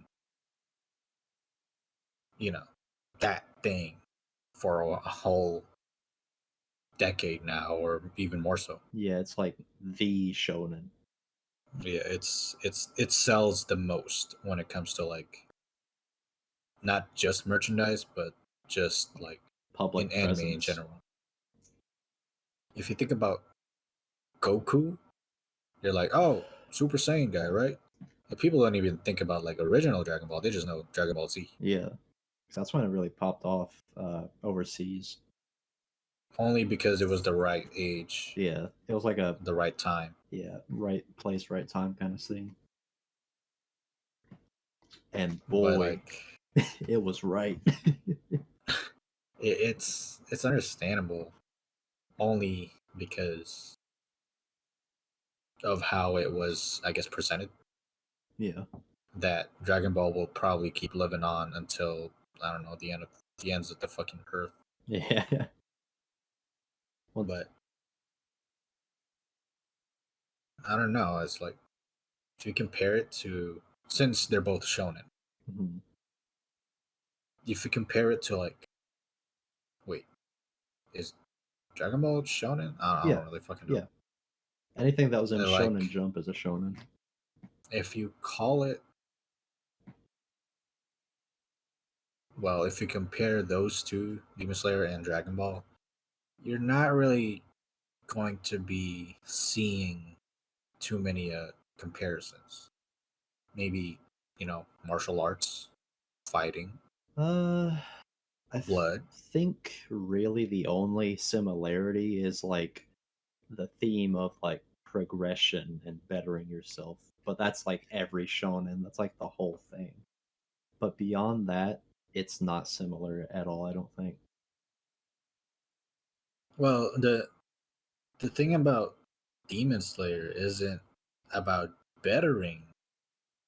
Speaker 2: that thing for a whole decade now, or even more so.
Speaker 1: Yeah, it's like the shonen.
Speaker 2: Yeah, it sells the most when it comes to like not just merchandise, but just like
Speaker 1: Public
Speaker 2: in anime
Speaker 1: presence.
Speaker 2: in general. If you think about Goku, you're like, oh, Super Saiyan guy, right? But people don't even think about like original Dragon Ball. They just know Dragon Ball Z.
Speaker 1: Yeah, that's when it really popped off overseas.
Speaker 2: Only because it was the right age.
Speaker 1: Yeah, it was like
Speaker 2: the right time.
Speaker 1: Yeah, right place, right time kind of thing. And boy,
Speaker 2: like,
Speaker 1: it was right.
Speaker 2: it's understandable, only because of how it was, I guess, presented.
Speaker 1: Yeah,
Speaker 2: that Dragon Ball will probably keep living on until, I don't know, the ends of the fucking earth.
Speaker 1: Yeah.
Speaker 2: But I don't know. It's like, if you compare it to, since they're both shonen, if you compare it to like, wait, is Dragon Ball shonen? I don't really fucking know.
Speaker 1: Yeah. Anything that was in
Speaker 2: Like,
Speaker 1: Shonen Jump is a shonen.
Speaker 2: If you call it, well, if you compare those two, Demon Slayer and Dragon Ball, you're not really going to be seeing too many comparisons. Maybe, martial arts, fighting, blood.
Speaker 1: Think really the only similarity is like the theme of like progression and bettering yourself. But that's like every shonen. That's like the whole thing. But beyond that, it's not similar at all, I don't think.
Speaker 2: Well, the thing about Demon Slayer isn't about bettering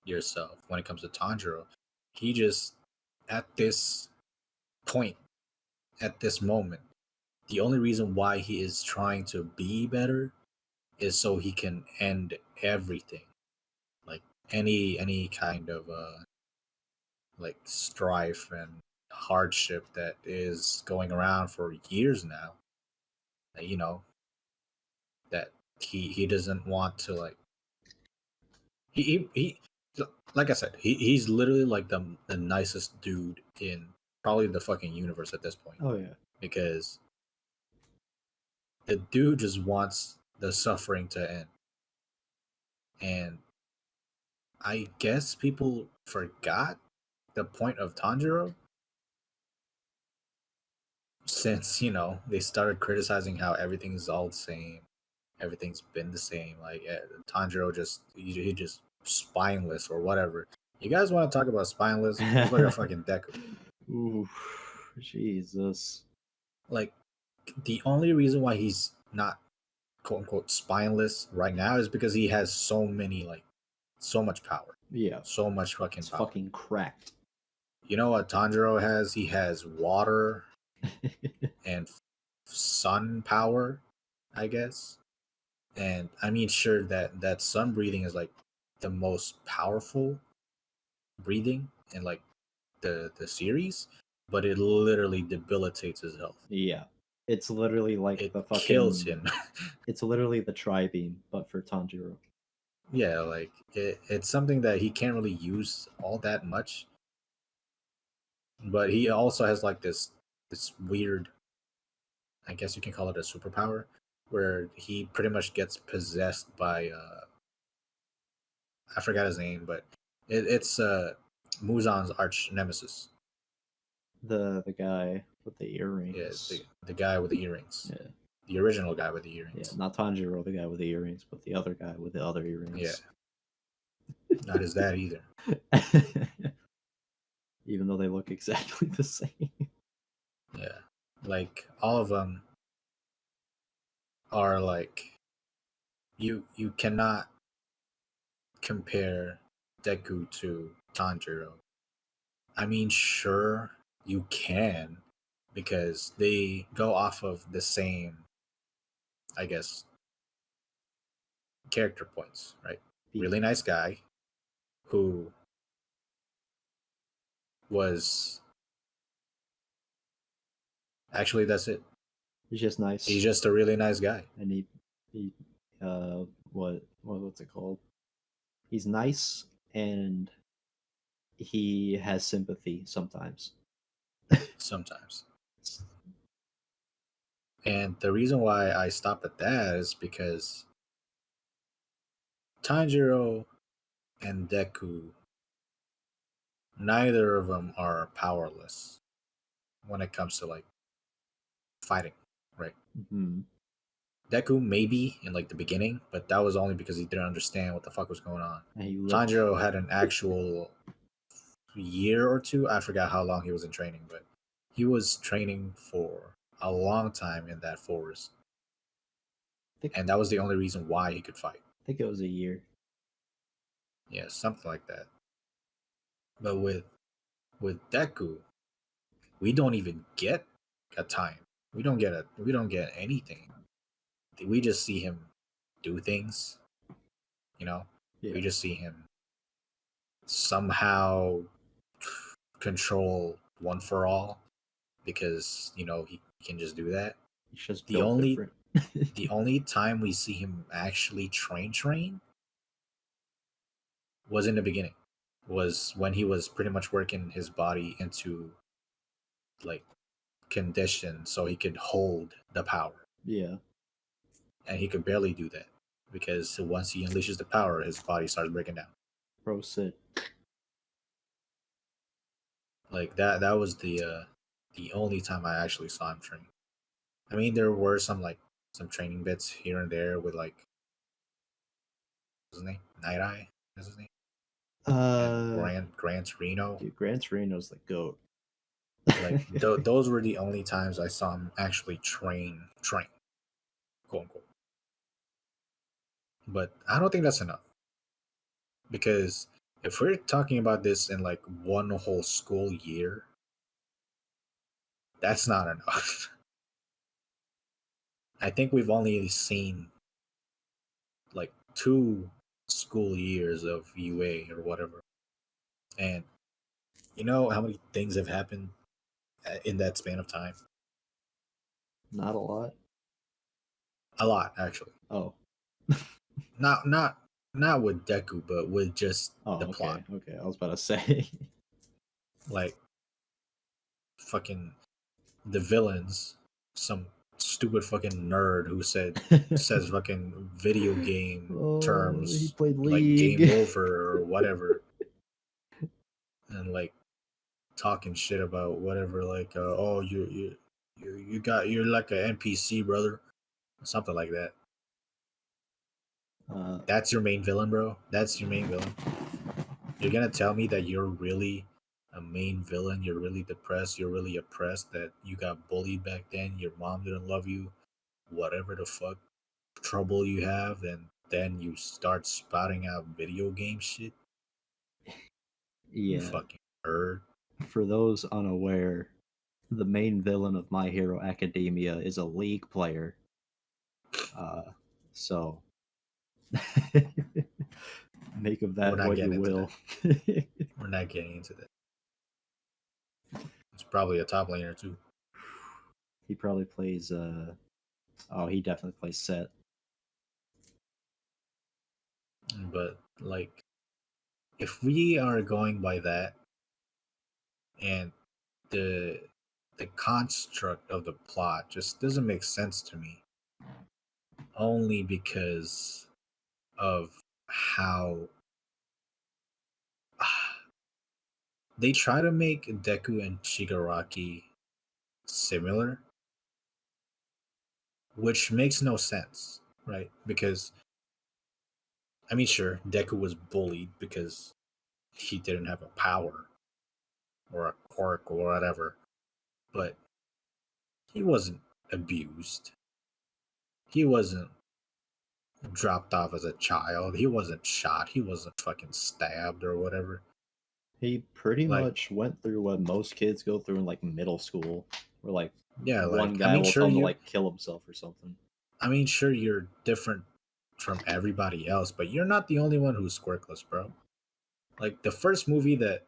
Speaker 2: yourself when it comes to Tanjiro. He just, at this point, at this moment, the only reason why he is trying to be better is so he can end everything, like any kind of like strife and hardship that is going around for years now. That he doesn't want to, like, he like I said, he's literally like the nicest dude in probably the fucking universe at this point.
Speaker 1: Oh yeah.
Speaker 2: Because the dude just wants the suffering to end. And I guess people forgot the point of Tanjiro since, they started criticizing how everything's all the same. Everything's been the same. Like, Tanjiro he just spineless or whatever. You guys want to talk about spineless? He's like a fucking Deku.
Speaker 1: Ooh, Jesus.
Speaker 2: Like, the only reason why he's not quote unquote spineless right now is because he has so much power.
Speaker 1: Yeah.
Speaker 2: So much fucking
Speaker 1: It's
Speaker 2: power.
Speaker 1: fucking cracked.
Speaker 2: You know what Tanjiro has? He has water and sun power, I guess. And I mean, sure, that sun breathing is like the most powerful breathing in like the series, but it literally debilitates his health.
Speaker 1: Yeah. It's literally like
Speaker 2: It
Speaker 1: the fucking
Speaker 2: kills him.
Speaker 1: It's literally the tri-beam, but for Tanjiro.
Speaker 2: Yeah, like it's something that he can't really use all that much. But he also has like this weird, I guess you can call it a superpower, where he pretty much gets possessed by I forgot his name, but it's Muzan's arch nemesis.
Speaker 1: The guy with the earrings.
Speaker 2: Yeah, the guy with the earrings.
Speaker 1: Yeah.
Speaker 2: The original guy with the earrings.
Speaker 1: Yeah, not Tanjiro, the guy with the earrings, but the other guy with the other earrings.
Speaker 2: Yeah. Not his dad either.
Speaker 1: Even though they look exactly the same.
Speaker 2: Yeah, like all of them are like you cannot compare Deku to Tanjiro. I mean, sure you can because they go off of the same, I guess, character points, right? Really nice guy who was actually that's it.
Speaker 1: He's just nice.
Speaker 2: He's just a really nice guy.
Speaker 1: And he what's it called? He's nice and he has sympathy sometimes.
Speaker 2: Sometimes. And the reason why I stop at that is because Tanjiro and Deku, neither of them are powerless when it comes to like fighting, right?
Speaker 1: Mhm.
Speaker 2: Deku maybe in like the beginning, but that was only because he didn't understand what the fuck was going on.
Speaker 1: And he looked
Speaker 2: Tanjiro had an actual year or two. I forgot how long he was in training, but he was training for a long time in that forest, and that was the only reason why he could fight.
Speaker 1: I think it was a year.
Speaker 2: Yeah, something like that. But with Deku, we don't even get a time. We don't get anything. We just see him do things, you know?
Speaker 1: Yeah.
Speaker 2: We just see him somehow control One for All because, he can just do that.
Speaker 1: He's just
Speaker 2: The
Speaker 1: built
Speaker 2: only
Speaker 1: different.
Speaker 2: the only time we see him actually train was in the beginning. Was when he was pretty much working his body into like condition so he could hold the power.
Speaker 1: Yeah.
Speaker 2: And he could barely do that because once he unleashes the power, his body starts breaking down.
Speaker 1: Bro, sit.
Speaker 2: Like that was the only time I actually saw him train. I mean, there were some training bits here and there with like what's his name, Night Eye, is his name, and Gran Torino.
Speaker 1: Dude, Gran Torino's the goat.
Speaker 2: Like those were the only times I saw him actually train, quote unquote. But I don't think that's enough because if we're talking about this in like one whole school year, that's not enough. I think we've only seen like 2 school years of UA or whatever. And you know how many things have happened in that span of time?
Speaker 1: Not a lot.
Speaker 2: A lot, actually.
Speaker 1: Oh.
Speaker 2: Not with Deku, but with just the
Speaker 1: okay.
Speaker 2: plot.
Speaker 1: Okay, I was about to say.
Speaker 2: Like fucking the villains, some stupid fucking nerd who says fucking video game
Speaker 1: He
Speaker 2: terms
Speaker 1: played
Speaker 2: like
Speaker 1: League.
Speaker 2: game over or whatever, and like talking shit about whatever, like oh you're like an NPC, brother, something like that. That's your main villain, bro. That's your main villain. You're gonna tell me that you're really a main villain? You're really depressed. You're really oppressed. That you got bullied back then. Your mom didn't love you. Whatever the fuck trouble you have, and then you start spouting out video game shit.
Speaker 1: Yeah.
Speaker 2: You fucking nerd.
Speaker 1: For those unaware, the main villain of My Hero Academia is a League player. So make of that what you will.
Speaker 2: We're not getting into that. It's probably a top laner too.
Speaker 1: He probably plays he definitely plays Set.
Speaker 2: But like if we are going by that and the construct of the plot just doesn't make sense to me, only because of how they try to make Deku and Shigaraki similar, which makes no sense, right? Because I mean, sure, Deku was bullied because he didn't have a power or a quirk or whatever, but he wasn't abused. He wasn't dropped off as a child. He wasn't shot. He wasn't fucking stabbed or whatever.
Speaker 1: He pretty
Speaker 2: Like,
Speaker 1: much went through what most kids go through in like middle school, where like
Speaker 2: yeah,
Speaker 1: one
Speaker 2: like
Speaker 1: guy will tell him to like kill himself or something.
Speaker 2: I mean, sure, you're different from everybody else, but you're not the only one who's quirkless, bro. Like the first movie that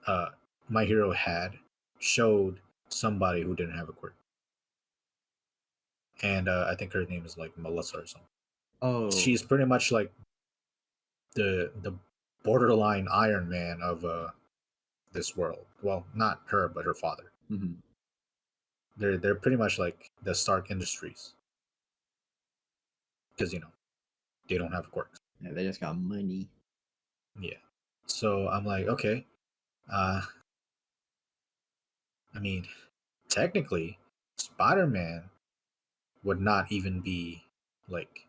Speaker 2: uh My Hero had showed somebody who didn't have a quirk, and I think her name is like Melissa or something.
Speaker 1: Oh,
Speaker 2: She's pretty much like the borderline Iron Man of this world. Well, not her, but her father.
Speaker 1: mhm.
Speaker 2: They're pretty much like the Stark Industries because they don't have quirks.
Speaker 1: Yeah, they just got money.
Speaker 2: Yeah. So I'm like, okay. Uh, I mean, technically, Spider Man would not even be like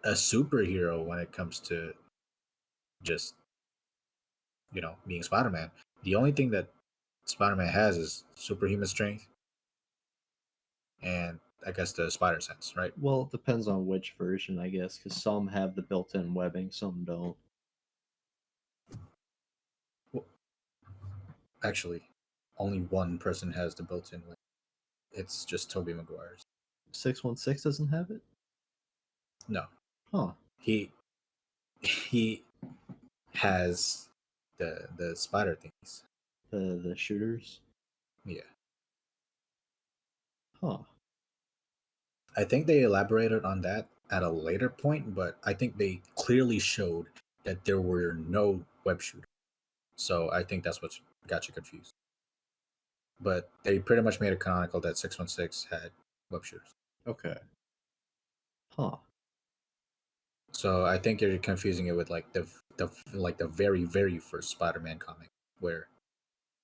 Speaker 2: a superhero when it comes to just being Spider Man. The only thing that Spider Man has is superhuman strength and I guess the spider sense, right?
Speaker 1: Well, it depends on which version, I guess, because some have the built-in webbing, some don't.
Speaker 2: Well, actually, only one person has the built-in one. It's just Tobey Maguire's.
Speaker 1: 616 doesn't have it?
Speaker 2: No,
Speaker 1: Huh.
Speaker 2: he has the spider things.
Speaker 1: The shooters?
Speaker 2: Yeah,
Speaker 1: Huh.
Speaker 2: I think they elaborated on that at a later point, but I think they clearly showed that there were no web shooters. So I think that's what got you confused. But they pretty much made it canonical that 616 had web shooters.
Speaker 1: Okay. Huh.
Speaker 2: So I think you're confusing it with like the very very first Spider-Man comic where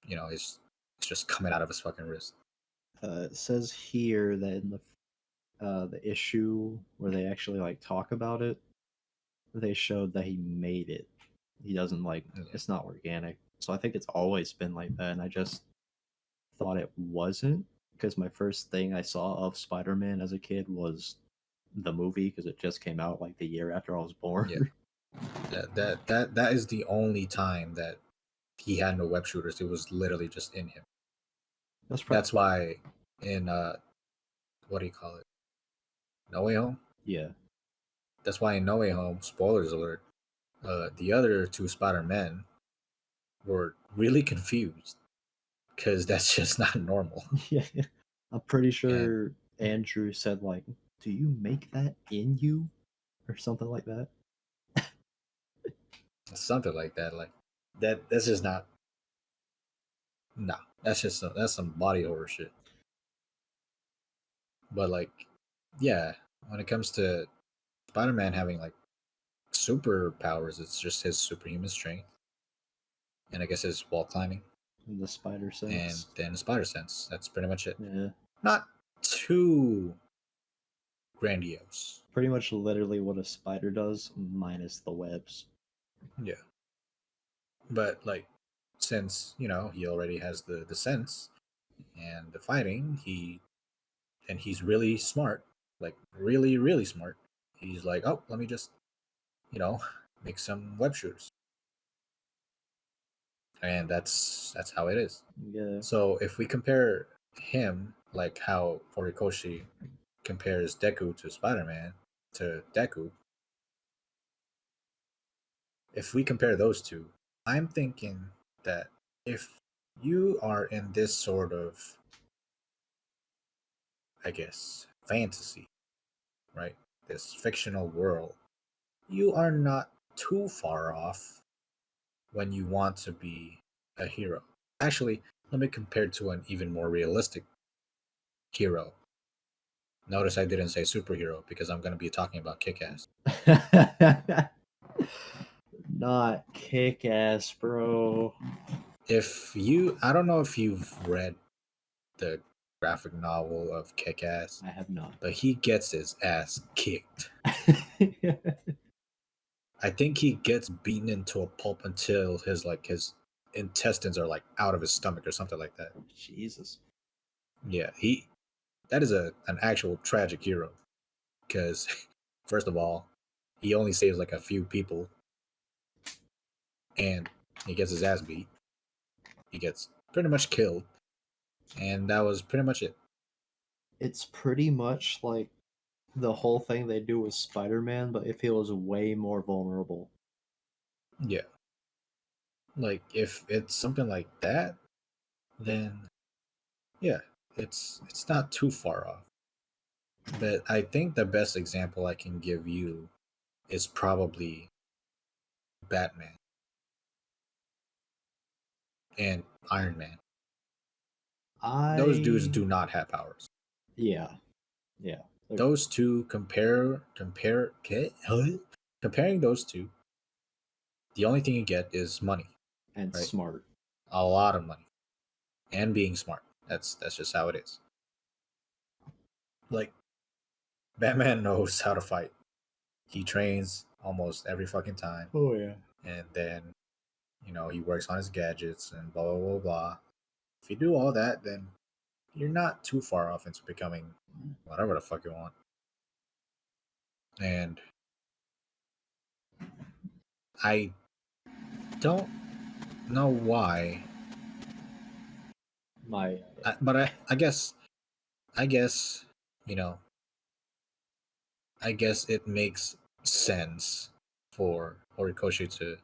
Speaker 2: it's just coming out of his fucking wrist.
Speaker 1: It says here that in the issue where they actually like talk about it, they showed that he made it. He doesn't like
Speaker 2: Yeah.
Speaker 1: it's not organic. So I think it's always been like that, and I just thought it wasn't because my first thing I saw of Spider-Man as a kid was the movie because it just came out like the year after I was born.
Speaker 2: Yeah. That is the only time that he had no web shooters. It was literally just in him. That's why in what do you call it? No Way Home.
Speaker 1: Yeah.
Speaker 2: That's why in No Way Home, spoilers alert, the other two Spider Men were really confused because that's just not normal.
Speaker 1: Yeah. I'm pretty
Speaker 2: And
Speaker 1: sure Andrew said like, "Do you make that in you?" or something like that.
Speaker 2: something like that, like that's just not. No, that's some body horror shit. But like, yeah, when it comes to Spider-Man having like superpowers, it's just his superhuman strength, and I guess his wall climbing,
Speaker 1: The spider
Speaker 2: and
Speaker 1: sense.
Speaker 2: then spider sense. That's pretty much it.
Speaker 1: Yeah.
Speaker 2: Not too grandiose.
Speaker 1: Pretty much literally what a spider does, minus the webs.
Speaker 2: Yeah, but like, since he already has the sense and the fighting, he's really smart, like really really smart. He's like, oh, let me just you know make some web shooters, and that's how it is.
Speaker 1: Yeah.
Speaker 2: So if we compare him, like how Horikoshi compares Deku to Spider-Man to Deku, if we compare those two, I'm thinking that if you are in this sort of, I guess, fantasy, right? This fictional world, you are not too far off when you want to be a hero. Actually, let me compare to an even more realistic hero. Notice I didn't say superhero because I'm going to be talking about Kick Ass.
Speaker 1: Not kick ass, bro.
Speaker 2: I don't know if you've read the graphic novel of Kick-Ass,
Speaker 1: I have not.
Speaker 2: but he gets his ass kicked. I think he gets beaten into a pulp until his intestines are like out of his stomach or something like that.
Speaker 1: Jesus.
Speaker 2: Yeah, that is an actual tragic hero because first of all, he only saves like a few people, and he gets his ass beat. He gets pretty much killed, and that was pretty much it.
Speaker 1: It's pretty much like the whole thing they do with Spider-Man, but it feels way more vulnerable.
Speaker 2: Yeah, like if it's something like that, then yeah, it's not too far off. But I think the best example I can give you is probably Batman and Iron Man. Those dudes do not have powers.
Speaker 1: Yeah.
Speaker 2: Those two comparing those two, the only thing you get is money
Speaker 1: And
Speaker 2: right?
Speaker 1: smart.
Speaker 2: A lot of money and being smart. That's just how it is. Like Batman knows how to fight. He trains almost every fucking time,
Speaker 1: Oh yeah.
Speaker 2: and then he works on his gadgets and blah blah blah blah. If you do all that, then you're not too far off into becoming whatever the fuck you want. And I don't know why, but I guess you know I guess it makes sense for Horikoshi to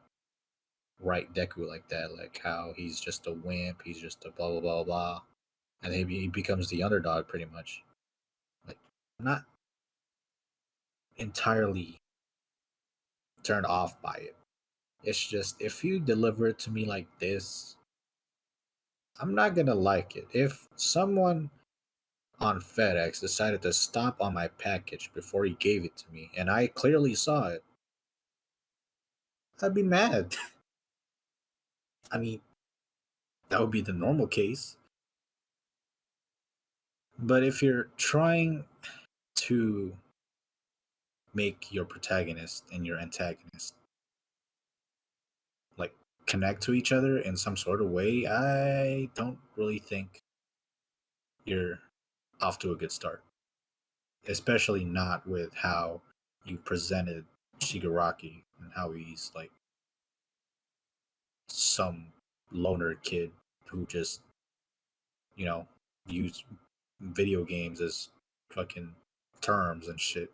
Speaker 2: write Deku like that, like how he's just a wimp, he's just a blah blah blah blah, and he becomes the underdog pretty much. Like, I'm not entirely turned off by it. It's just if you deliver it to me like this, I'm not gonna like it. If someone on FedEx decided to stop on my package before he gave it to me, and I clearly saw it, I'd be mad. I mean, that would be the normal case. But if you're trying to make your protagonist and your antagonist like connect to each other in some sort of way, I don't really think you're off to a good start. Especially not with how you presented Shigaraki and how he's like some loner kid who just, use video games as fucking terms and shit.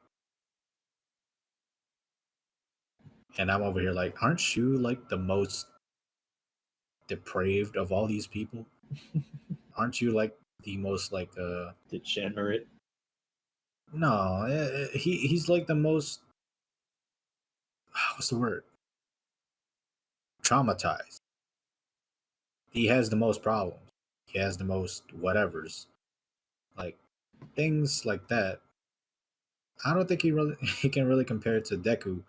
Speaker 2: And I'm over here like, aren't you like the most depraved of all these people? Aren't you like the most like
Speaker 1: degenerate?
Speaker 2: No, he's like the most what's the word? Traumatized. He has the most problems. He has the most whatevers. Like things like that. I don't think he can really compare it to Deku,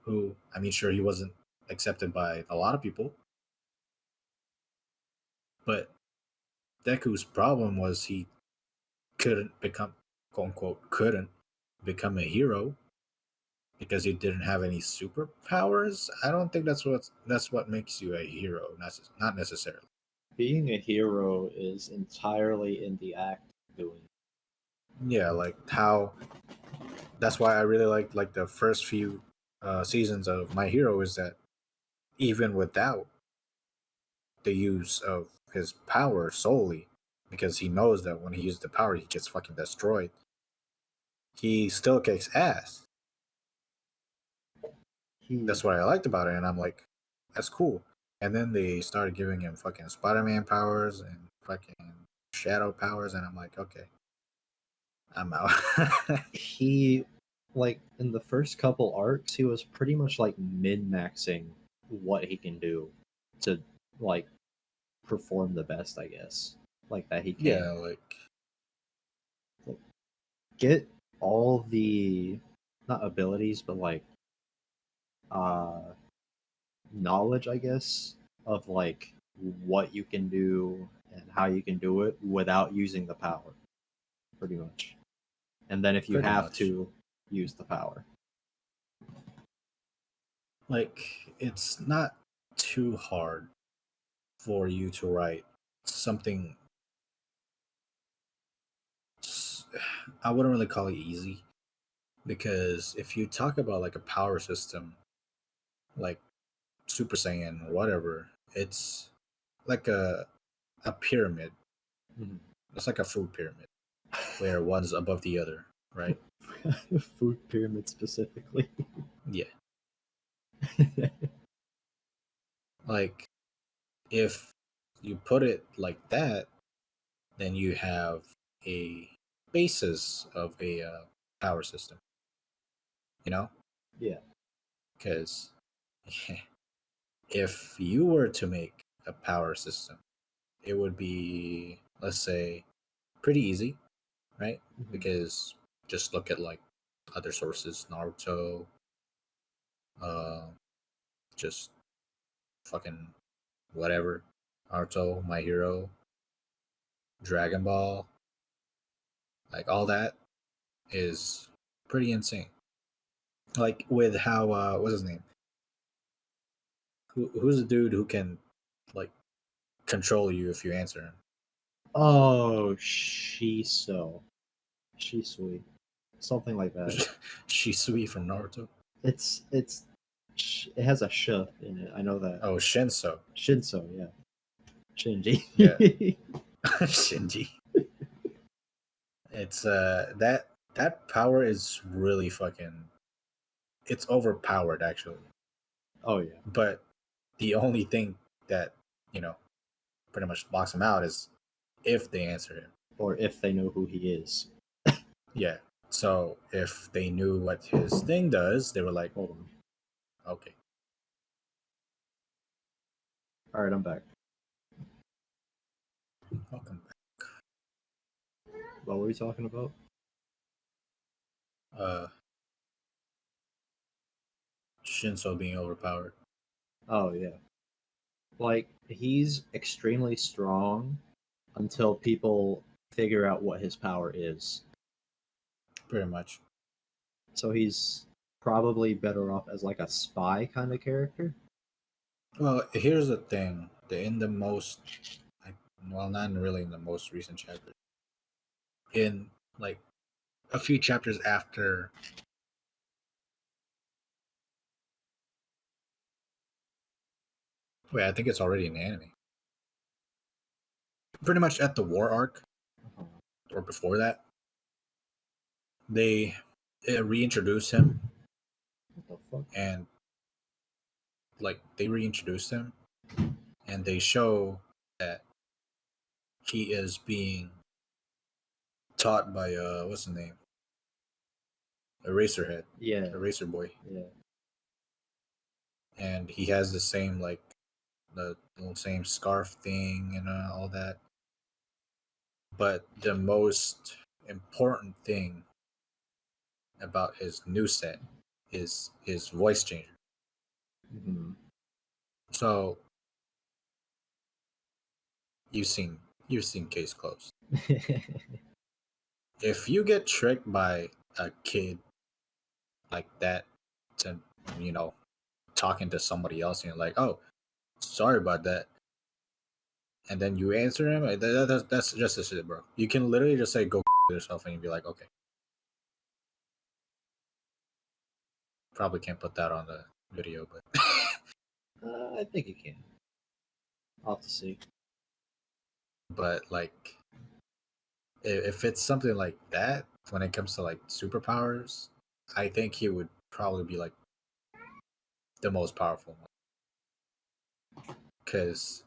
Speaker 2: who I mean sure he wasn't accepted by a lot of people. But Deku's problem was he couldn't become quote unquote couldn't become a hero because he didn't have any superpowers. I don't think that's what makes you a hero. Not necessarily.
Speaker 1: Being a hero is entirely in the act of doing.
Speaker 2: Yeah, like how. That's why I really like the first few seasons of My Hero is that even without the use of his power solely, because he knows that when he uses the power he gets fucking destroyed, he still kicks ass. That's what I liked about it, and I'm like, that's cool. And then they started giving him fucking Spider-Man powers and fucking shadow powers, and I'm like, okay, I'm out.
Speaker 1: He, like, in the first couple arcs, he was pretty much like min-maxing what he can do to, like, perform the best, I guess. Like, that he can.
Speaker 2: Yeah, like
Speaker 1: get all the, not abilities, but, like, knowledge, I guess, of, like, what you can do and how you can do it without using the power, pretty much. And then if you
Speaker 2: Pretty
Speaker 1: have
Speaker 2: much.
Speaker 1: to, use the power.
Speaker 2: Like, it's not too hard for you to write something. I wouldn't really call it easy, because if you talk about like a power system, like Super Saiyan or whatever, it's like a pyramid.
Speaker 1: Mhm.
Speaker 2: It's like a food pyramid where one's above the other, right?
Speaker 1: Food pyramid specifically.
Speaker 2: Yeah. Like, if you put it like that, then you have a basis of a power system, you know?
Speaker 1: Yeah.
Speaker 2: Because if you were to make a power system, it would be, let's say, pretty easy, right?
Speaker 1: Mhm.
Speaker 2: Because just look at like other sources, Naruto, uh, just fucking whatever, Naruto, My Hero, Dragon Ball, like all that is pretty insane. Like with how what's his name? Who's the dude who can like control you if you answer him?
Speaker 1: Oh, Shiso. Shisui. Something like that.
Speaker 2: Shisui from Naruto.
Speaker 1: It's it has a sh in it. I know that.
Speaker 2: Oh, Shinso.
Speaker 1: Shinso, yeah. Shinji.
Speaker 2: Yeah. Shinji. It's that power is really fucking, it's overpowered actually.
Speaker 1: Oh yeah.
Speaker 2: But the only thing that, you know, pretty much blocks him out is if they answer him.
Speaker 1: Or if they know who he is.
Speaker 2: Yeah. So if they knew what his thing does, they were like,
Speaker 1: Hold on.
Speaker 2: okay.
Speaker 1: All right, I'm back.
Speaker 2: Welcome back.
Speaker 1: What were we talking about?
Speaker 2: Shinso being overpowered.
Speaker 1: Oh yeah. Like he's extremely strong until people figure out what his power is.
Speaker 2: Pretty much.
Speaker 1: So he's probably better off as like a spy kind of character.
Speaker 2: Well, here's the thing. In the most, like, well, not really in the most recent chapter. In like a few chapters after. Wait, I think it's already in the anime. Pretty much at the war arc,
Speaker 1: Uh-huh.
Speaker 2: or before that, they reintroduce him,
Speaker 1: What the fuck?
Speaker 2: and like they reintroduced him, and they show that he is being taught by what's the name? Eraserhead,
Speaker 1: Yeah,
Speaker 2: Eraser Boy,
Speaker 1: yeah.
Speaker 2: and he has the same like the same scarf thing and all that. But the most important thing about his new set is his voice changer.
Speaker 1: Hmm.
Speaker 2: So you've seen Case Closed. If you get tricked by a kid like that to, you know, talking to somebody else, and you're like, oh, sorry about that, and then you answer him, that's just a shit, bro. You can literally just say go yourself, and you'd be like, okay. Probably can't put that on the video, but
Speaker 1: I think you can. I'll have to see.
Speaker 2: but like if it's something like that, when it comes to like superpowers, I think he would probably be like the most powerful one. Because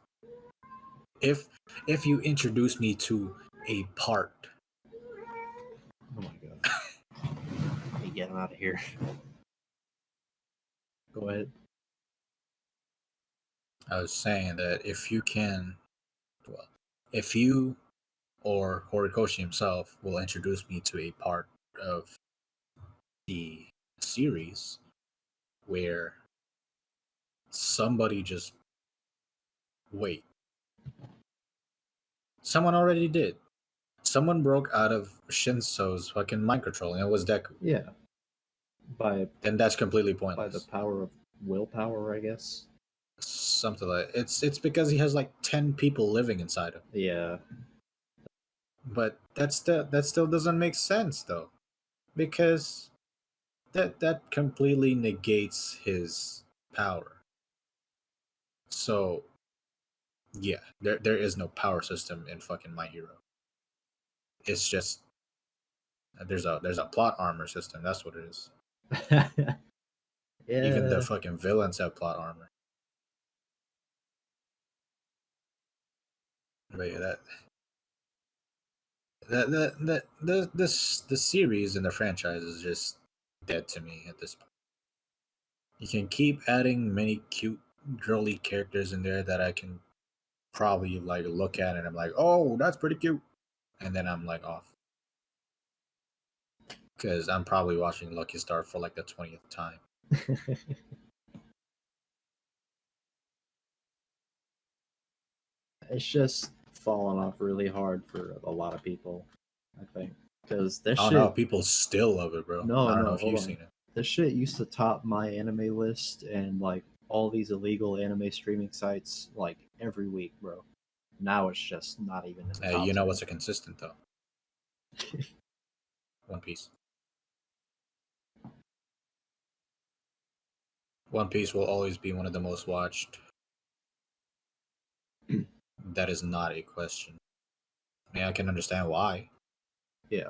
Speaker 2: if you introduce me to a part,
Speaker 1: Oh my god. Let me get him out of here. Go ahead.
Speaker 2: I was saying that if you can, well, if you or Horikoshi himself will introduce me to a part of the series where somebody just wait, Someone already did. Someone broke out of Shinso's fucking mind control, and it was Deku.
Speaker 1: Yeah, by
Speaker 2: Then that's completely
Speaker 1: by the
Speaker 2: pointless.
Speaker 1: power of willpower, I guess.
Speaker 2: Something like it's because he has like 10 people living inside him.
Speaker 1: Yeah,
Speaker 2: But that still doesn't make sense though, because that completely negates his power. So yeah, there is no power system in fucking My Hero. It's just there's a plot armor system. That's what it is. Even the
Speaker 1: yeah.
Speaker 2: fucking villains have plot armor. But yeah, the series and the franchise is just dead to me at this point. You can keep adding many cute girly characters in there that I can probably like look at and I'm like, oh, that's pretty cute, and then I'm like off because I'm probably watching Lucky Star for like the 20th time.
Speaker 1: It's just fallen off really hard for a lot of people, I think, because this
Speaker 2: I don't know,
Speaker 1: shit.
Speaker 2: people still love it, bro.
Speaker 1: No,
Speaker 2: I don't know
Speaker 1: no,
Speaker 2: if
Speaker 1: hold
Speaker 2: you've
Speaker 1: on.
Speaker 2: seen it.
Speaker 1: This shit used to top my anime list and like all these illegal anime streaming sites like every week, bro. Now it's just not even in the
Speaker 2: Hey,
Speaker 1: top
Speaker 2: you know
Speaker 1: 10.
Speaker 2: what's a consistent though? One Piece. One Piece will always be one of the most watched. That is not a question. I mean, I can understand why,
Speaker 1: Yeah,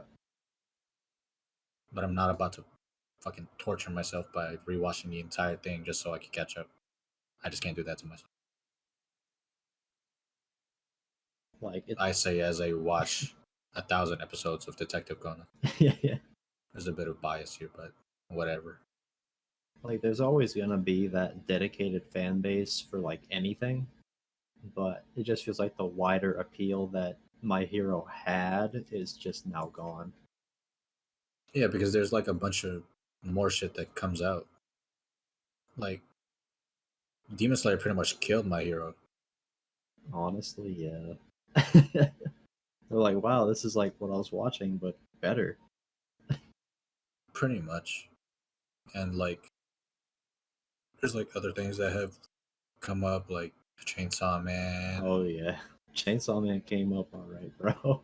Speaker 2: but I'm not about to fucking torture myself by rewatching the entire thing just so I can catch up. I just can't do that to myself.
Speaker 1: like it.
Speaker 2: I say as I watch 1,000 episodes of Detective Conan.
Speaker 1: Yeah, yeah.
Speaker 2: There's a bit of bias here, but whatever.
Speaker 1: Like there's always gonna be that dedicated fan base for like anything, but it just feels like the wider appeal that My Hero had is just now gone.
Speaker 2: Yeah, because there's like a bunch of more shit that comes out. Like Demon Slayer pretty much killed My Hero.
Speaker 1: Honestly, yeah. They're like, wow, this is like what I was watching, but better.
Speaker 2: Pretty much. And like there's like other things that have come up, like Chainsaw Man,
Speaker 1: Oh yeah, Chainsaw Man came up all right, bro.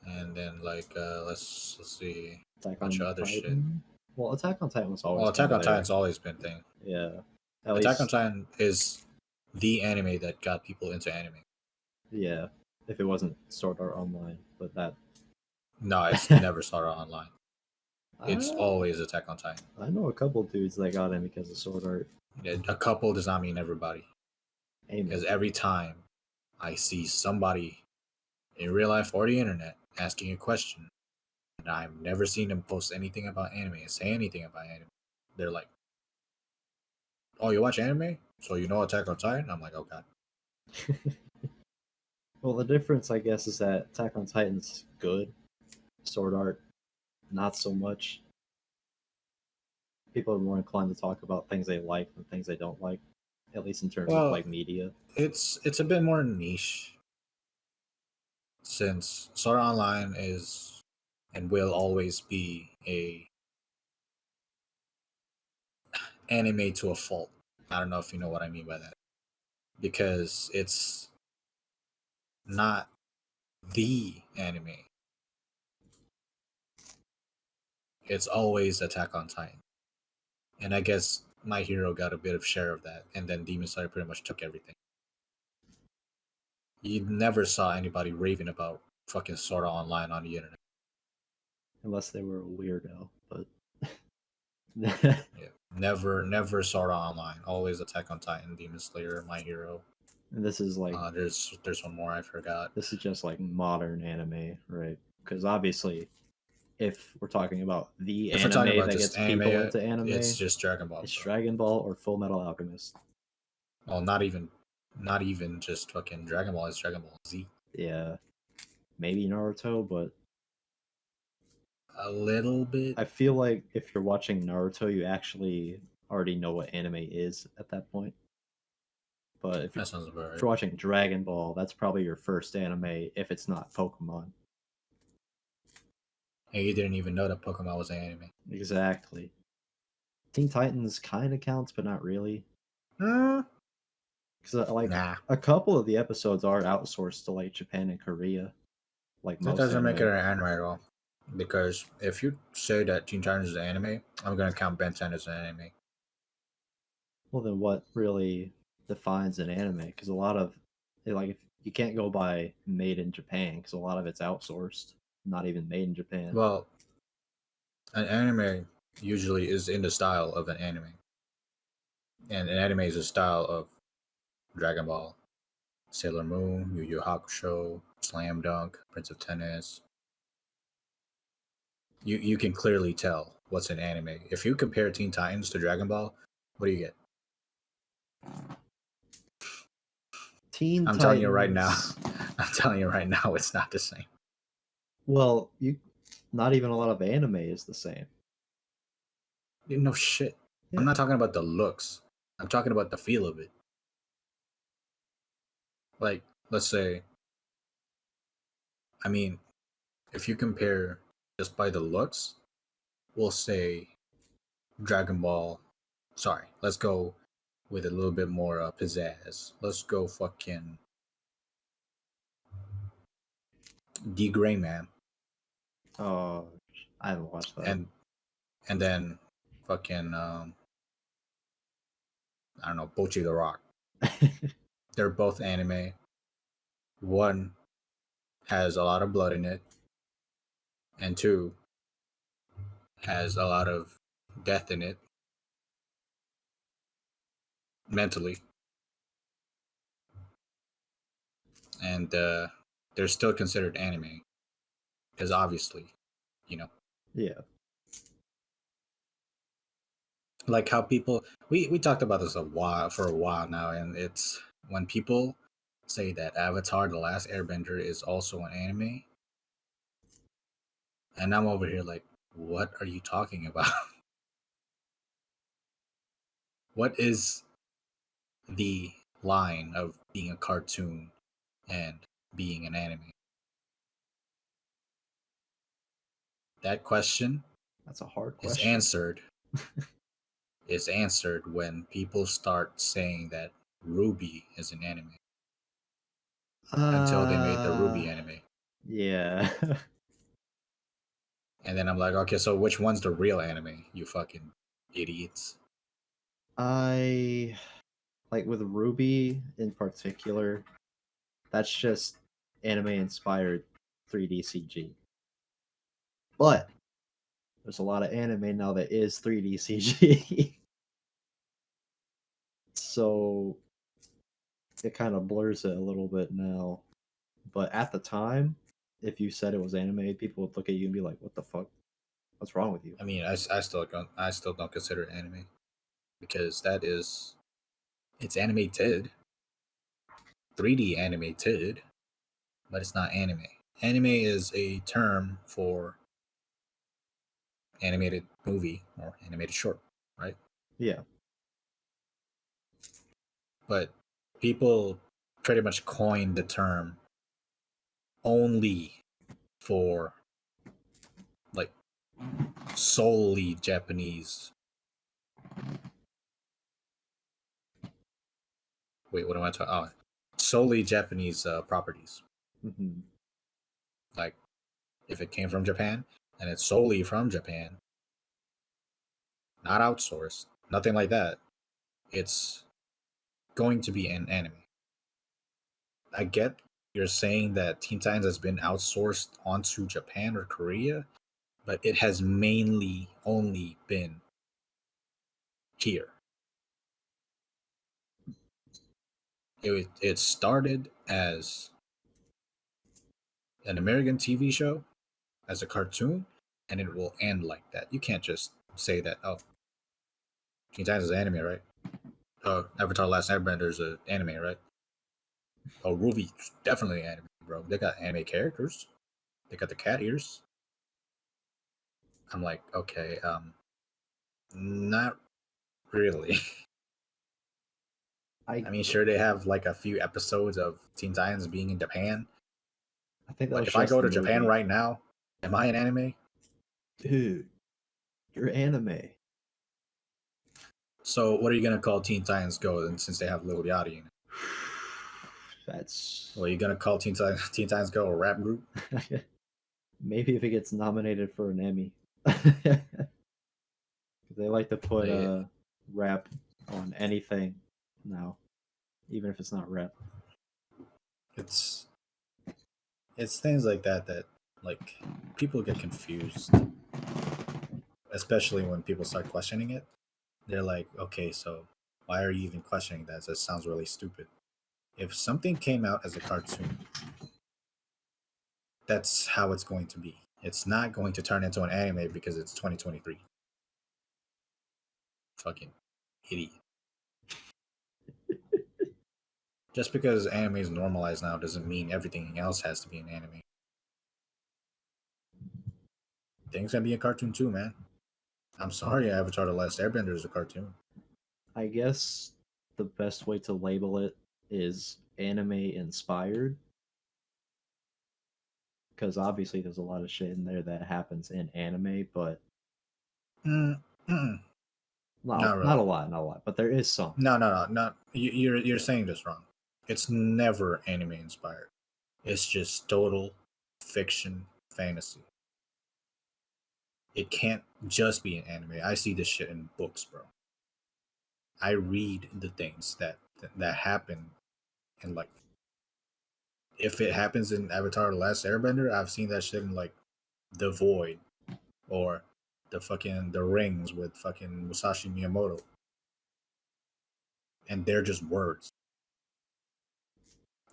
Speaker 2: and then like let's see,
Speaker 1: Attack
Speaker 2: bunch of
Speaker 1: on
Speaker 2: other shit.
Speaker 1: Titan. Well, Attack on Titan was
Speaker 2: Well,
Speaker 1: always kind
Speaker 2: Attack
Speaker 1: of
Speaker 2: on
Speaker 1: there.
Speaker 2: Titan's always been a thing.
Speaker 1: Yeah, at
Speaker 2: Attack on
Speaker 1: least
Speaker 2: Titan is the anime that got people into anime.
Speaker 1: yeah. If it wasn't Sword Art Online, but that
Speaker 2: No, it's never started online. It's
Speaker 1: I,
Speaker 2: always Attack on Titan.
Speaker 1: I know a couple dudes that got in because of Sword Art.
Speaker 2: Yeah, a couple does not mean everybody.
Speaker 1: Amen.
Speaker 2: Because every time I see somebody in real life or the internet asking a question, and I've never seen them post anything about anime and say anything about anime, they're like, "Oh, you watch anime? So you know Attack on Titan?" I'm like, "Oh god."
Speaker 1: Well, the difference, I guess, is that Attack on Titan's good, Sword Art not so much. People are more inclined to talk about things they like than things they don't like, at least in terms of
Speaker 2: Well,
Speaker 1: like media.
Speaker 2: it's a bit more niche since Sword Art Online is and will always be a anime to a fault. I don't know if you know what I mean by that. Because it's not the anime. It's always Attack on Titan. And I guess My Hero got a bit of share of that, and then Demon Slayer pretty much took everything. You never saw anybody raving about fucking Sword Art Online on the internet.
Speaker 1: Unless they were a weirdo, but
Speaker 2: Yeah. Never Sword Art Online. Always Attack on Titan, Demon Slayer, My Hero.
Speaker 1: this is like
Speaker 2: There's one more I forgot.
Speaker 1: this is just like modern anime, right? Because obviously, if we're talking about the
Speaker 2: If we're talking
Speaker 1: anime
Speaker 2: about
Speaker 1: that
Speaker 2: just
Speaker 1: gets
Speaker 2: anime,
Speaker 1: people into anime,
Speaker 2: it's just Dragon Ball.
Speaker 1: it's
Speaker 2: Bro.
Speaker 1: Dragon Ball or Full Metal Alchemist.
Speaker 2: Well, not even just fucking Dragon Ball. It's Dragon Ball Z.
Speaker 1: Yeah, maybe Naruto, but
Speaker 2: A little bit.
Speaker 1: I feel like if you're watching Naruto, you actually already know what anime is at that point. But if
Speaker 2: That sounds about
Speaker 1: if
Speaker 2: right.
Speaker 1: you're watching Dragon Ball, that's probably your first anime if it's not Pokemon.
Speaker 2: And you didn't even know that Pokemon was an anime.
Speaker 1: Exactly. Teen Titans kind of counts, but not really. Because like
Speaker 2: Nah,
Speaker 1: a couple of the episodes are outsourced to like Japan and Korea, like
Speaker 2: that
Speaker 1: most
Speaker 2: doesn't make it
Speaker 1: anime.
Speaker 2: an anime at all. Because if you say that Teen Titans is an anime, I'm gonna count Ben 10 as an anime.
Speaker 1: Well, then what really defines an anime? Because a lot of like if you can't go by made in Japan because a lot of it's outsourced, not even made in Japan.
Speaker 2: Well, an anime usually is in the style of an anime, and an anime is a style of Dragon Ball, Sailor Moon, Yu Yu Hakusho, Slam Dunk, Prince of Tennis. You can clearly tell what's an anime. If you compare Teen Titans to Dragon Ball, what do you get?
Speaker 1: Teen
Speaker 2: I'm telling you right now.
Speaker 1: Titans.
Speaker 2: I'm telling you right now, it's not the same.
Speaker 1: Well, you not even a lot of anime is the same.
Speaker 2: No shit.
Speaker 1: Yeah.
Speaker 2: I'm not talking about the looks. I'm talking about the feel of it. Like, let's say, I mean, if you compare just by the looks, we'll say Dragon Ball. Sorry, let's go with a little bit more pizzazz. Let's go fucking D Gray Man,
Speaker 1: Oh, I haven't watched that.
Speaker 2: and then fucking I don't know, Bochi the Rock. They're both anime. One has a lot of blood in it, and two has a lot of death in it mentally, and they're still considered anime because obviously, you know,
Speaker 1: Yeah.
Speaker 2: like how people we talked about this for a while now, and it's when people say that Avatar: The Last Airbender is also an anime, and I'm over here like, what are you talking about? What is the line of being a cartoon and being an anime? That question
Speaker 1: That's a hard
Speaker 2: is
Speaker 1: question.
Speaker 2: answered when people start saying that Ruby is an anime until they made the Ruby anime.
Speaker 1: Yeah.
Speaker 2: And then I'm like, okay, so which one's the real anime? You fucking idiots.
Speaker 1: I like with Ruby in particular, that's just anime inspired 3D CG. But there's a lot of anime now that is 3D CG. So it kind of blurs it a little bit now. But at the time, if you said it was anime, people would look at you and be like, "What the fuck? What's wrong with you?"
Speaker 2: I mean, I still don't consider it anime because it's animated, 3D animated, but it's not anime. Anime is a term for animated movie or animated short, right?
Speaker 1: Yeah.
Speaker 2: But people pretty much coined the term only for like solely Japanese. Wait, what am I talking? Oh, solely Japanese properties.
Speaker 1: Hmm.
Speaker 2: Like if it came from Japan and it's solely from Japan, not outsourced, nothing like that. It's going to be an anime. I get you're saying that Teen Titans has been outsourced onto Japan or Korea, but it has mainly only been here. It started as an American TV show, as a cartoon, and it will end like that. You can't just say that, oh, Teen Titans is anime, right? Avatar: Last Airbender is an anime, right? Oh, Ruby's definitely anime, bro. They got anime characters. They got the cat ears. I'm like, okay, not really. I mean, sure, they have like a few episodes of Teen Titans being in Japan,
Speaker 1: I think that
Speaker 2: but
Speaker 1: was
Speaker 2: if I
Speaker 1: just
Speaker 2: go
Speaker 1: the
Speaker 2: to Japan
Speaker 1: movie.
Speaker 2: right now, am I an anime?
Speaker 1: Dude, you're anime.
Speaker 2: So what are you gonna call Teen Titans Go? And since they have Lil Yachty in it,
Speaker 1: That's
Speaker 2: well, you gonna call Teen Titans Go a rap group?
Speaker 1: maybe if it gets nominated for an Emmy. They like to put
Speaker 2: Like,
Speaker 1: rap on anything now, even if it's not rap.
Speaker 2: it's it's things like that that like people get confused, especially when people start questioning it. They're like, okay, so why are you even questioning that? That sounds really stupid. If something came out as a cartoon, that's how it's going to be. It's not going to turn into an anime because it's 2023. Fucking idiot. Just because anime is normalized now doesn't mean everything else has to be an anime. Things can be a cartoon too, man. I'm sorry, Avatar: The Last Airbender is a cartoon.
Speaker 1: I guess the best way to label it is anime inspired, because obviously there's a lot of shit in there that happens in anime, but
Speaker 2: Mm, mm-mm, not
Speaker 1: not
Speaker 2: really.
Speaker 1: a lot, not a lot, but there is some.
Speaker 2: No. Not you're saying this wrong. It's never anime inspired. It's just total fiction fantasy. It can't just be an anime. I see this shit in books, bro. I read the things that happen, and like if it happens in Avatar: The Last Airbender, I've seen that shit in like The Void or the Rings with fucking Musashi Miyamoto, and they're just words.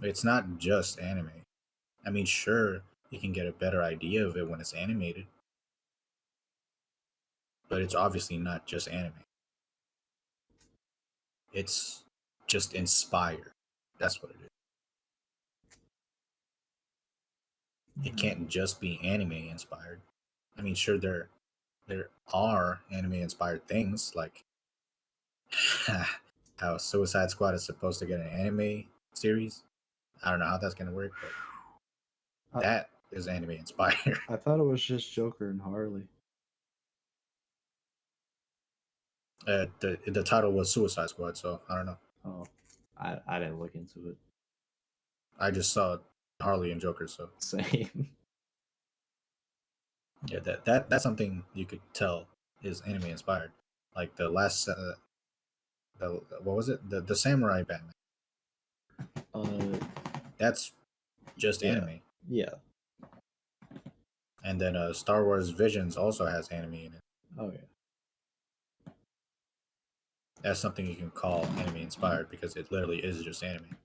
Speaker 2: It's not just anime. I mean, sure, you can get a better idea of it when it's animated, but it's obviously not just anime. It's just inspired. That's what it is. It can't just be anime inspired. I mean, sure, there are anime inspired things like how Suicide Squad is supposed to get an anime series. I don't know how that's gonna work, but
Speaker 1: I,
Speaker 2: that is anime inspired.
Speaker 1: I thought it was just Joker and Harley.
Speaker 2: The title was Suicide Squad, so I don't know.
Speaker 1: Oh, I didn't look into it.
Speaker 2: I just saw Harley and Joker, so
Speaker 1: Same.
Speaker 2: yeah, that's something you could tell is anime inspired. Like the last, the what was it? The Samurai Batman.
Speaker 1: Uh,
Speaker 2: That's just
Speaker 1: yeah,
Speaker 2: anime.
Speaker 1: yeah.
Speaker 2: And then Star Wars Visions also has anime in it.
Speaker 1: Oh yeah.
Speaker 2: That's something you can call anime inspired because it literally is just anime.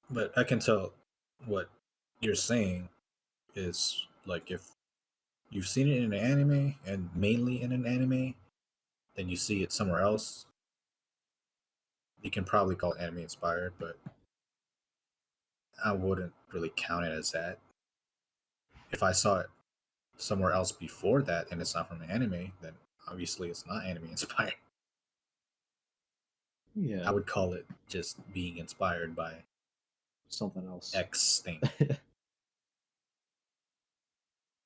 Speaker 2: But I can tell what you're saying is like if you've seen it in an anime and mainly in an anime, then you see it somewhere else, you can probably call it anime inspired, but I wouldn't really count it as that. If I saw it somewhere else before that and it's not from an anime, then obviously it's not anime inspired. I
Speaker 1: Yeah,
Speaker 2: would call it just being inspired by
Speaker 1: something else.
Speaker 2: X thing.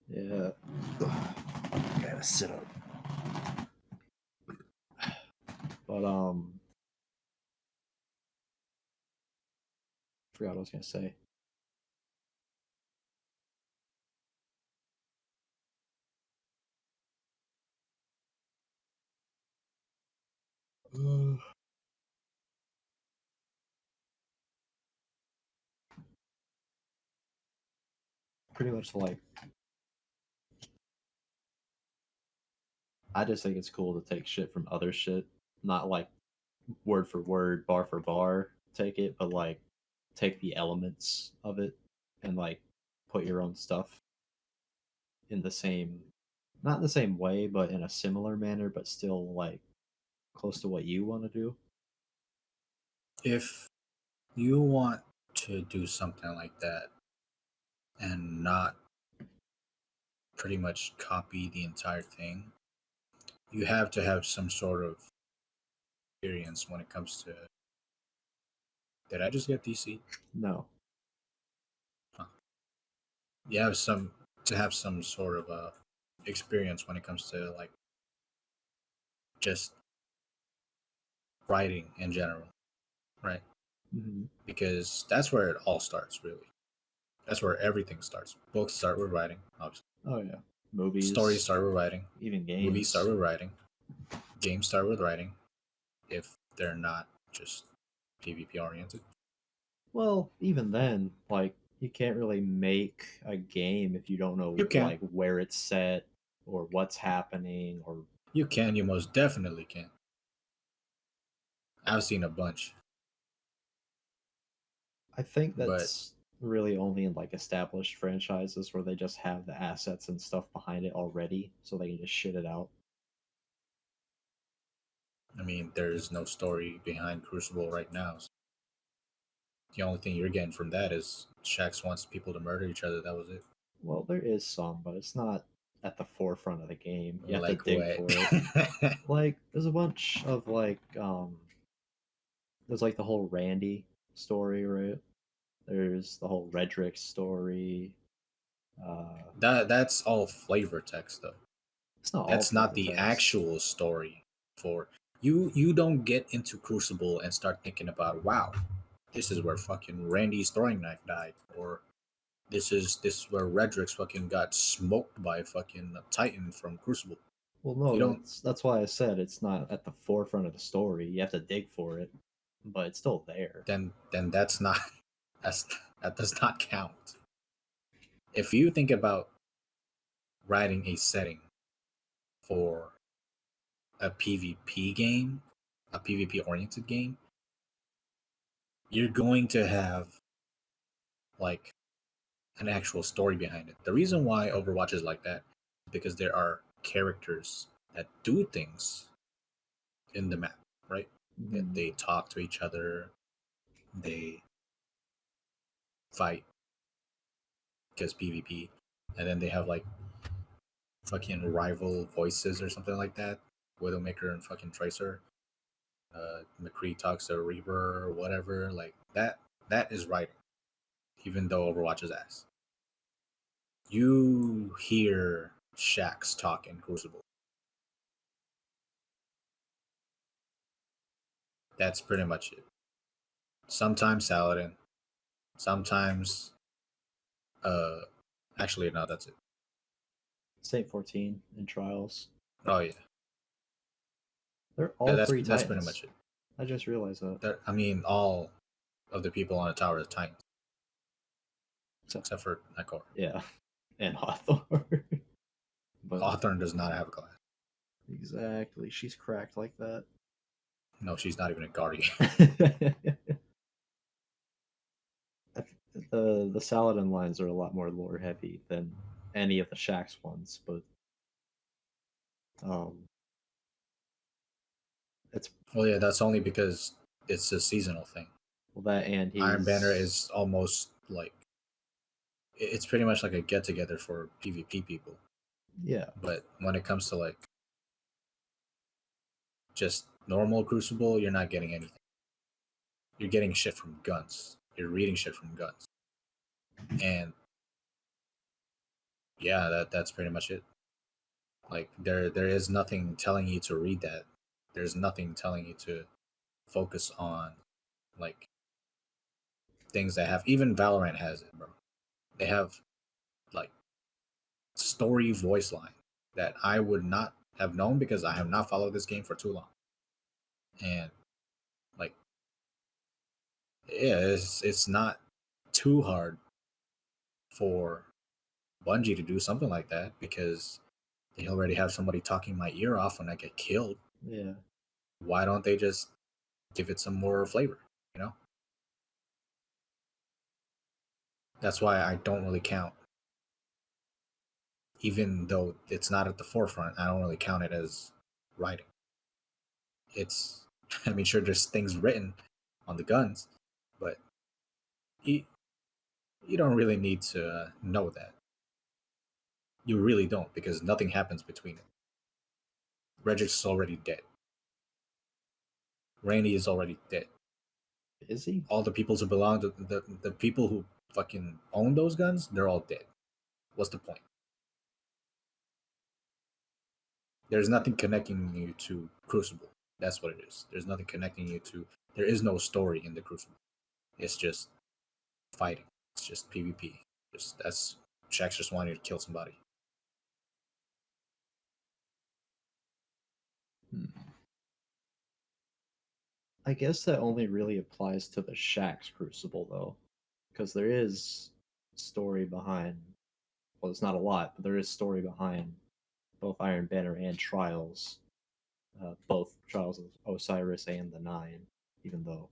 Speaker 1: Yeah. Gotta sit up. But forgot what I was gonna say. Pretty much like I just think it's cool to take shit from other shit, not like word for word, bar for bar, take it, but like take the elements of it and like put your own stuff in the same, not in the same way, but in a similar manner, but still like close to what you want to do.
Speaker 2: If you want to do something like that and not pretty much copy the entire thing, you have to have some sort of experience when it comes to. Did I just get DC?
Speaker 1: No.
Speaker 2: Huh. You have some to have some sort of experience when it comes to like just writing in general, right?
Speaker 1: Hmm.
Speaker 2: Because that's where it all starts, really. That's where everything starts. Books start with writing, obviously.
Speaker 1: Oh yeah.
Speaker 2: Stories
Speaker 1: Movies,
Speaker 2: start with writing.
Speaker 1: even
Speaker 2: Movies start
Speaker 1: games.
Speaker 2: with writing. Games start with writing. If they're not just PvP oriented,
Speaker 1: Well, even then, like you can't really make a game if you don't know
Speaker 2: you can.
Speaker 1: like where it's set or what's happening or
Speaker 2: You can. You most definitely can. I've seen a bunch,
Speaker 1: I think
Speaker 2: but
Speaker 1: that's really only in like established franchises where they just have the assets and stuff behind it already so they can just shit it out.
Speaker 2: I mean, there's no story behind Crucible right now. So the only thing you're getting from that is Shaxx wants people to murder each other. That was it.
Speaker 1: Well, there is some, but it's not at the forefront of the game. You have to
Speaker 2: Like
Speaker 1: dig
Speaker 2: what?
Speaker 1: for it. Like there's a bunch of like there's like the whole Randy story, right? There's the whole Redrick story.
Speaker 2: that's all flavor text though.
Speaker 1: It's not all
Speaker 2: That's not
Speaker 1: flavor
Speaker 2: the
Speaker 1: text.
Speaker 2: actual story for you. You don't get into Crucible and start thinking about, wow, this is where fucking Randy's throwing knife died, or this is where Redrick's fucking got smoked by fucking Titan from Crucible.
Speaker 1: Well,
Speaker 2: You
Speaker 1: no,
Speaker 2: don't.
Speaker 1: that's why I said it's not at the forefront of the story. You have to dig for it, but it's still there.
Speaker 2: Then that's not that's that does not count. If you think about writing a setting for a PvP game, a PvP oriented game, you're going to have like an actual story behind it. The reason why Overwatch is like that is because there are characters that do things in the map, right? That
Speaker 1: Mhm.
Speaker 2: they talk to each other, they fight because PvP, and then they have like fucking rival voices or something like that. Widowmaker and fucking Tracer. McCree talks to Reaper or whatever. Like that. That is writing, even though Overwatch is ass. You hear Shaxx talk in Crucible. That's pretty much it. Sometimes Saladin. Sometimes, uh, actually no, that's it.
Speaker 1: Saint 14 in Trials.
Speaker 2: Oh yeah,
Speaker 1: They're
Speaker 2: yeah.
Speaker 1: all
Speaker 2: That's
Speaker 1: three
Speaker 2: that's pretty
Speaker 1: Titans.
Speaker 2: much it.
Speaker 1: I just realized that.
Speaker 2: I mean, all of the people on the tower are Titans,
Speaker 1: So,
Speaker 2: except for Nightcore.
Speaker 1: yeah, and Hawthorne. But
Speaker 2: Hawthorne does not have a class.
Speaker 1: exactly, she's cracked like that.
Speaker 2: No, she's not even a guardian.
Speaker 1: The Saladin lines are a lot more lore heavy than any of the Shaxx ones, but um, it's
Speaker 2: Well, yeah, that's only because it's a seasonal thing.
Speaker 1: well that and
Speaker 2: Iron Banner
Speaker 1: he's
Speaker 2: is almost like it's pretty much like a get together for PvP people.
Speaker 1: yeah.
Speaker 2: But when it comes to like just normal Crucible, you're not getting anything. You're getting shit from guns. You're reading shit from guns. And yeah, that's pretty much it. Like there is nothing telling you to read that. There's nothing telling you to focus on like things that have even Valorant has it, bro. They have like story voice line that I would not have known because I have not followed this game for too long. And like yeah, it's not too hard for Bungie to do something like that because they already have somebody talking my ear off when I get killed.
Speaker 1: Yeah.
Speaker 2: Why don't they just give it some more flavor, you know? That's why I don't really count. Even though it's not at the forefront, I don't really count it as writing. It's, I mean, sure, there's things written on the guns, but you, you don't really need to know that. You really don't because nothing happens between it. Regic's is already dead. Randy is already dead.
Speaker 1: Is he?
Speaker 2: All the people who belong to the people who fucking own those guns, they're all dead. What's the point? There's nothing connecting you to Crucible. That's what it is. There's nothing connecting you to. There is no story in the Crucible. It's just fighting. It's just PvP. That's Shax just wanted to kill somebody.
Speaker 1: I guess that only really applies to the Shaxx Crucible though, because there is story behind. Well, it's not a lot, but there is story behind both Iron Banner and Trials, both Trials of Osiris and the Nine, even though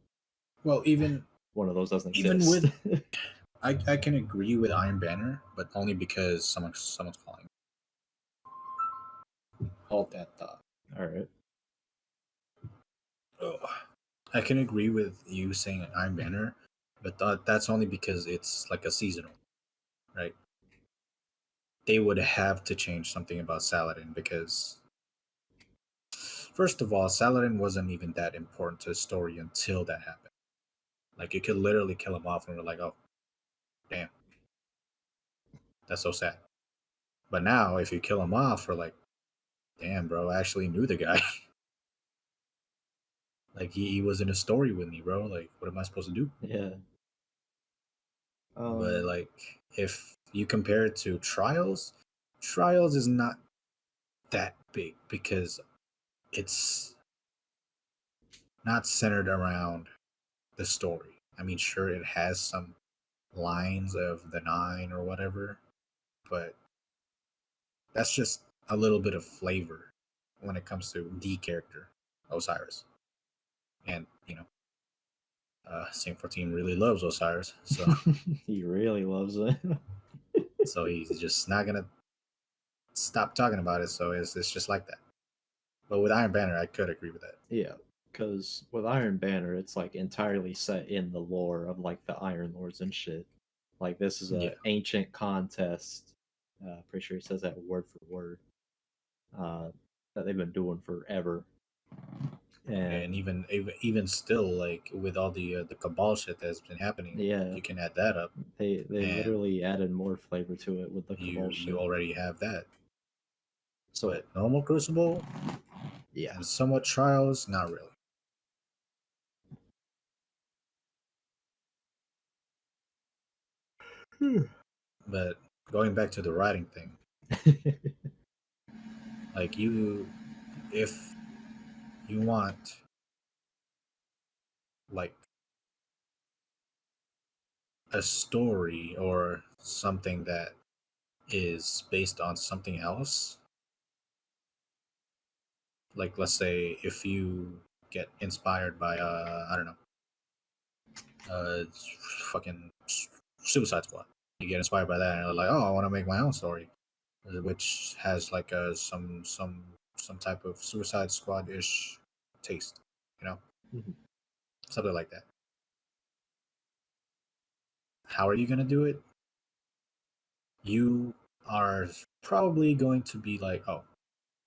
Speaker 2: Well, even
Speaker 1: one of those doesn't
Speaker 2: even
Speaker 1: exist.
Speaker 2: with I can agree with Iron Banner, but only because someone's calling. Hold that thought.
Speaker 1: All right.
Speaker 2: Oh. I can agree with you saying Iron Banner, but that's only because it's like a seasonal, right? They would have to change something about Saladin because, first of all, Saladin wasn't even that important to the story until that happened. Like, you could literally kill him off and we're like, oh, damn. That's so sad. But now, if you kill him off, we're like, damn, bro, I actually knew the guy. Like, he was in a story with me, bro. Like, what am I supposed to do?
Speaker 1: Yeah.
Speaker 2: But, like, if you compare it to Trials, Trials is not that big because it's not centered around the story. I mean, sure, it has some lines of the Nine or whatever, but that's just a little bit of flavor when it comes to the character, Osiris. And, Saint 14 really loves Osiris, so
Speaker 1: he really loves it.
Speaker 2: so he's just not gonna stop talking about it. So it's just like that. But with Iron Banner, I could agree with that.
Speaker 1: Yeah, because with Iron Banner, it's like entirely set in the lore of like the Iron Lords and shit. Like this is a
Speaker 2: Yeah.
Speaker 1: ancient contest. Pretty sure he says that word for word. That they've been doing forever.
Speaker 2: And even still, like with all the Cabal shit that's been happening,
Speaker 1: yeah,
Speaker 2: you can add that up.
Speaker 1: they
Speaker 2: and
Speaker 1: literally added more flavor to it with the Cabal shit.
Speaker 2: You already have that.
Speaker 1: So
Speaker 2: But normal Crucible,
Speaker 1: yeah,
Speaker 2: and somewhat Trials, not really. But going back to the writing thing, like if you want like a story or something that is based on something else, like let's say if you get inspired by I don't know, fucking Suicide Squad, you get inspired by that and you're like, oh, I want to make my own story, which has like some type of Suicide Squad ish taste,
Speaker 1: Mhm.
Speaker 2: something like that. How are you gonna do it? You are probably going to be like, oh,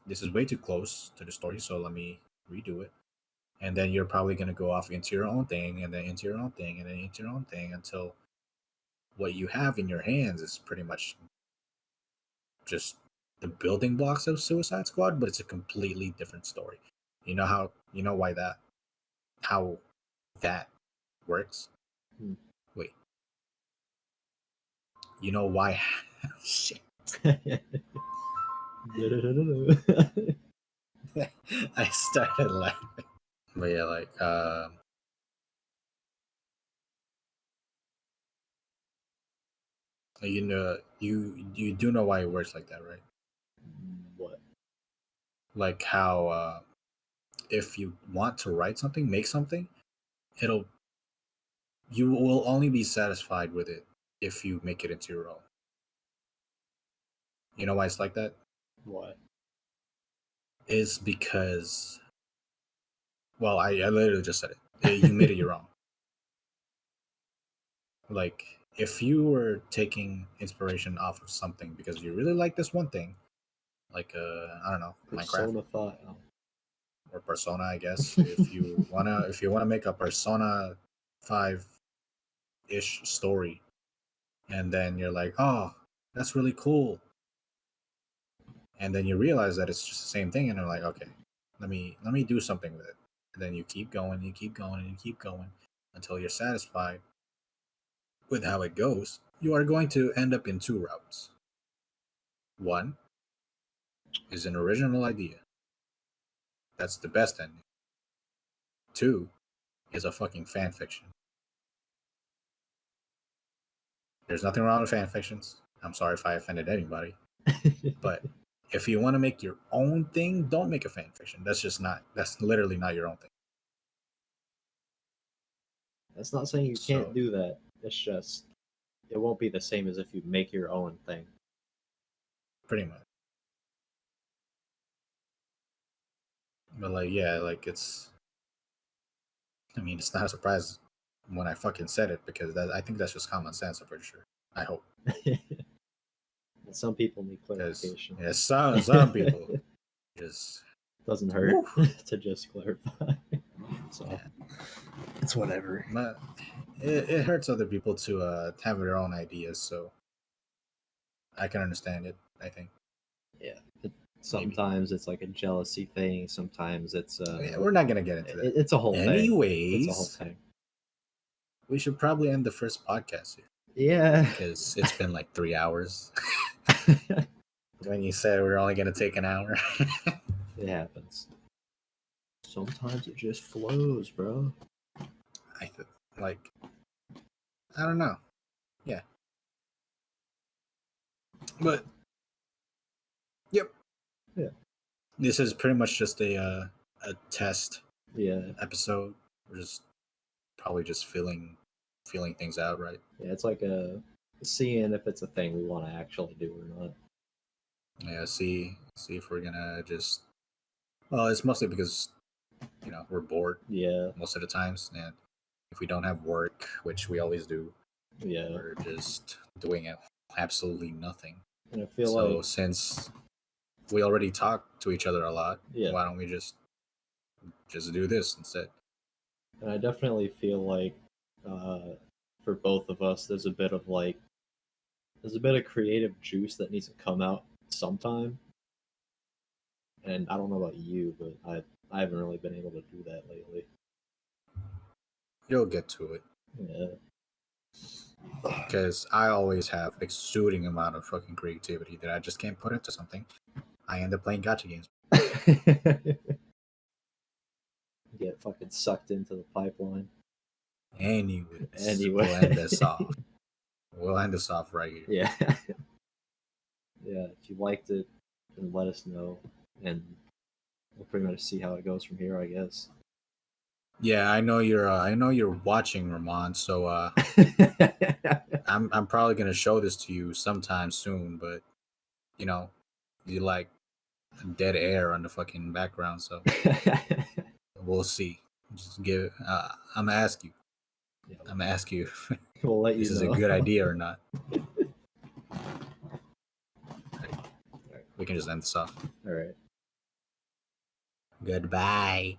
Speaker 2: this is way too close to the story, so let me redo it. And then you're probably gonna go off into your own thing, and then into your own thing, and then into your own thing until what you have in your hands is pretty much just the building blocks of Suicide Squad, but it's a completely different story. You know why that how that works?
Speaker 1: Hmm.
Speaker 2: Wait. You know why shit. I started laughing. But yeah, like you do know why it works like that, right?
Speaker 1: What?
Speaker 2: Like how if you want to write something, make something, it'll you will only be satisfied with it if you make it into your own. You know why it's like that?
Speaker 1: What?
Speaker 2: Is because, well, I literally just said it. You made it your own. Like if you were taking inspiration off of something because you really like this one thing, like I don't know, Minecraft.
Speaker 1: Persona 5.
Speaker 2: or Persona, I guess. If you wanna make a Persona 5-ish story, and then you're like, oh, that's really cool, and then you realize that it's just the same thing, and you're like, okay, let me do something with it, and then you keep going, you keep going, and you keep going until you're satisfied with how it goes. You are going to end up in two routes. One is an original idea. That's the best ending. Two is a fucking fan fiction. There's nothing wrong with fan fictions. I'm sorry if I offended anybody. But if you want to make your own thing, don't make a fan fiction. That's literally not your own thing.
Speaker 1: That's not saying you can't do that. It's just, it won't be the same as if you make your own thing.
Speaker 2: Pretty much. But like, yeah, like it's not a surprise when I fucking said it, because I think that's just common sense, I'm pretty sure. I hope.
Speaker 1: Some people need clarification.
Speaker 2: Yeah, some people just
Speaker 1: doesn't hurt to just clarify. So
Speaker 2: yeah.
Speaker 1: It's whatever.
Speaker 2: But it hurts other people to have their own ideas, so I can understand it, I think.
Speaker 1: Yeah. Sometimes it's like a jealousy thing. Sometimes it's
Speaker 2: yeah, we're not gonna get into that.
Speaker 1: It's a whole
Speaker 2: Anyways,
Speaker 1: it's a whole thing.
Speaker 2: We should probably end the first podcast here.
Speaker 1: Yeah.
Speaker 2: Because it's been like 3 hours. When you said we're only gonna take an hour.
Speaker 1: It happens. Sometimes it just flows, bro.
Speaker 2: I don't know. Yeah. But yep.
Speaker 1: Yeah.
Speaker 2: This is pretty much just a test episode. We're just probably just feeling things out, right?
Speaker 1: Yeah, it's like seeing if it's a thing we want to actually do or not.
Speaker 2: Yeah, see if we're gonna just. Well, it's mostly because we're bored.
Speaker 1: Yeah.
Speaker 2: Most of the times, and if we don't have work, which we always do,
Speaker 1: yeah,
Speaker 2: we're just doing absolutely nothing.
Speaker 1: And I feel like
Speaker 2: since we already talk to each other a lot, why don't we just do this instead?
Speaker 1: And I definitely feel like for both of us, there's a bit of creative juice that needs to come out sometime. And I don't know about you, but I haven't really been able to do that lately.
Speaker 2: You'll get to it.
Speaker 1: Yeah.
Speaker 2: Because I always have exuding amount of fucking creativity that I just can't put into something. I end up playing gacha games.
Speaker 1: Get fucking sucked into the pipeline.
Speaker 2: Anyway, we'll end this off. We'll end this off right here.
Speaker 1: Yeah. Yeah, if you liked it, then let us know, and we'll pretty much see how it goes from here, I guess.
Speaker 2: Yeah, I know you're watching, Ramon, so I'm probably gonna show this to you sometime soon, but you like dead air on the fucking background, so we'll see. Just give I'm gonna ask you. Yeah. I'm gonna ask you if
Speaker 1: we'll let you
Speaker 2: this is
Speaker 1: know.
Speaker 2: a good idea or not. We can just end this off.
Speaker 1: All right.
Speaker 2: Goodbye.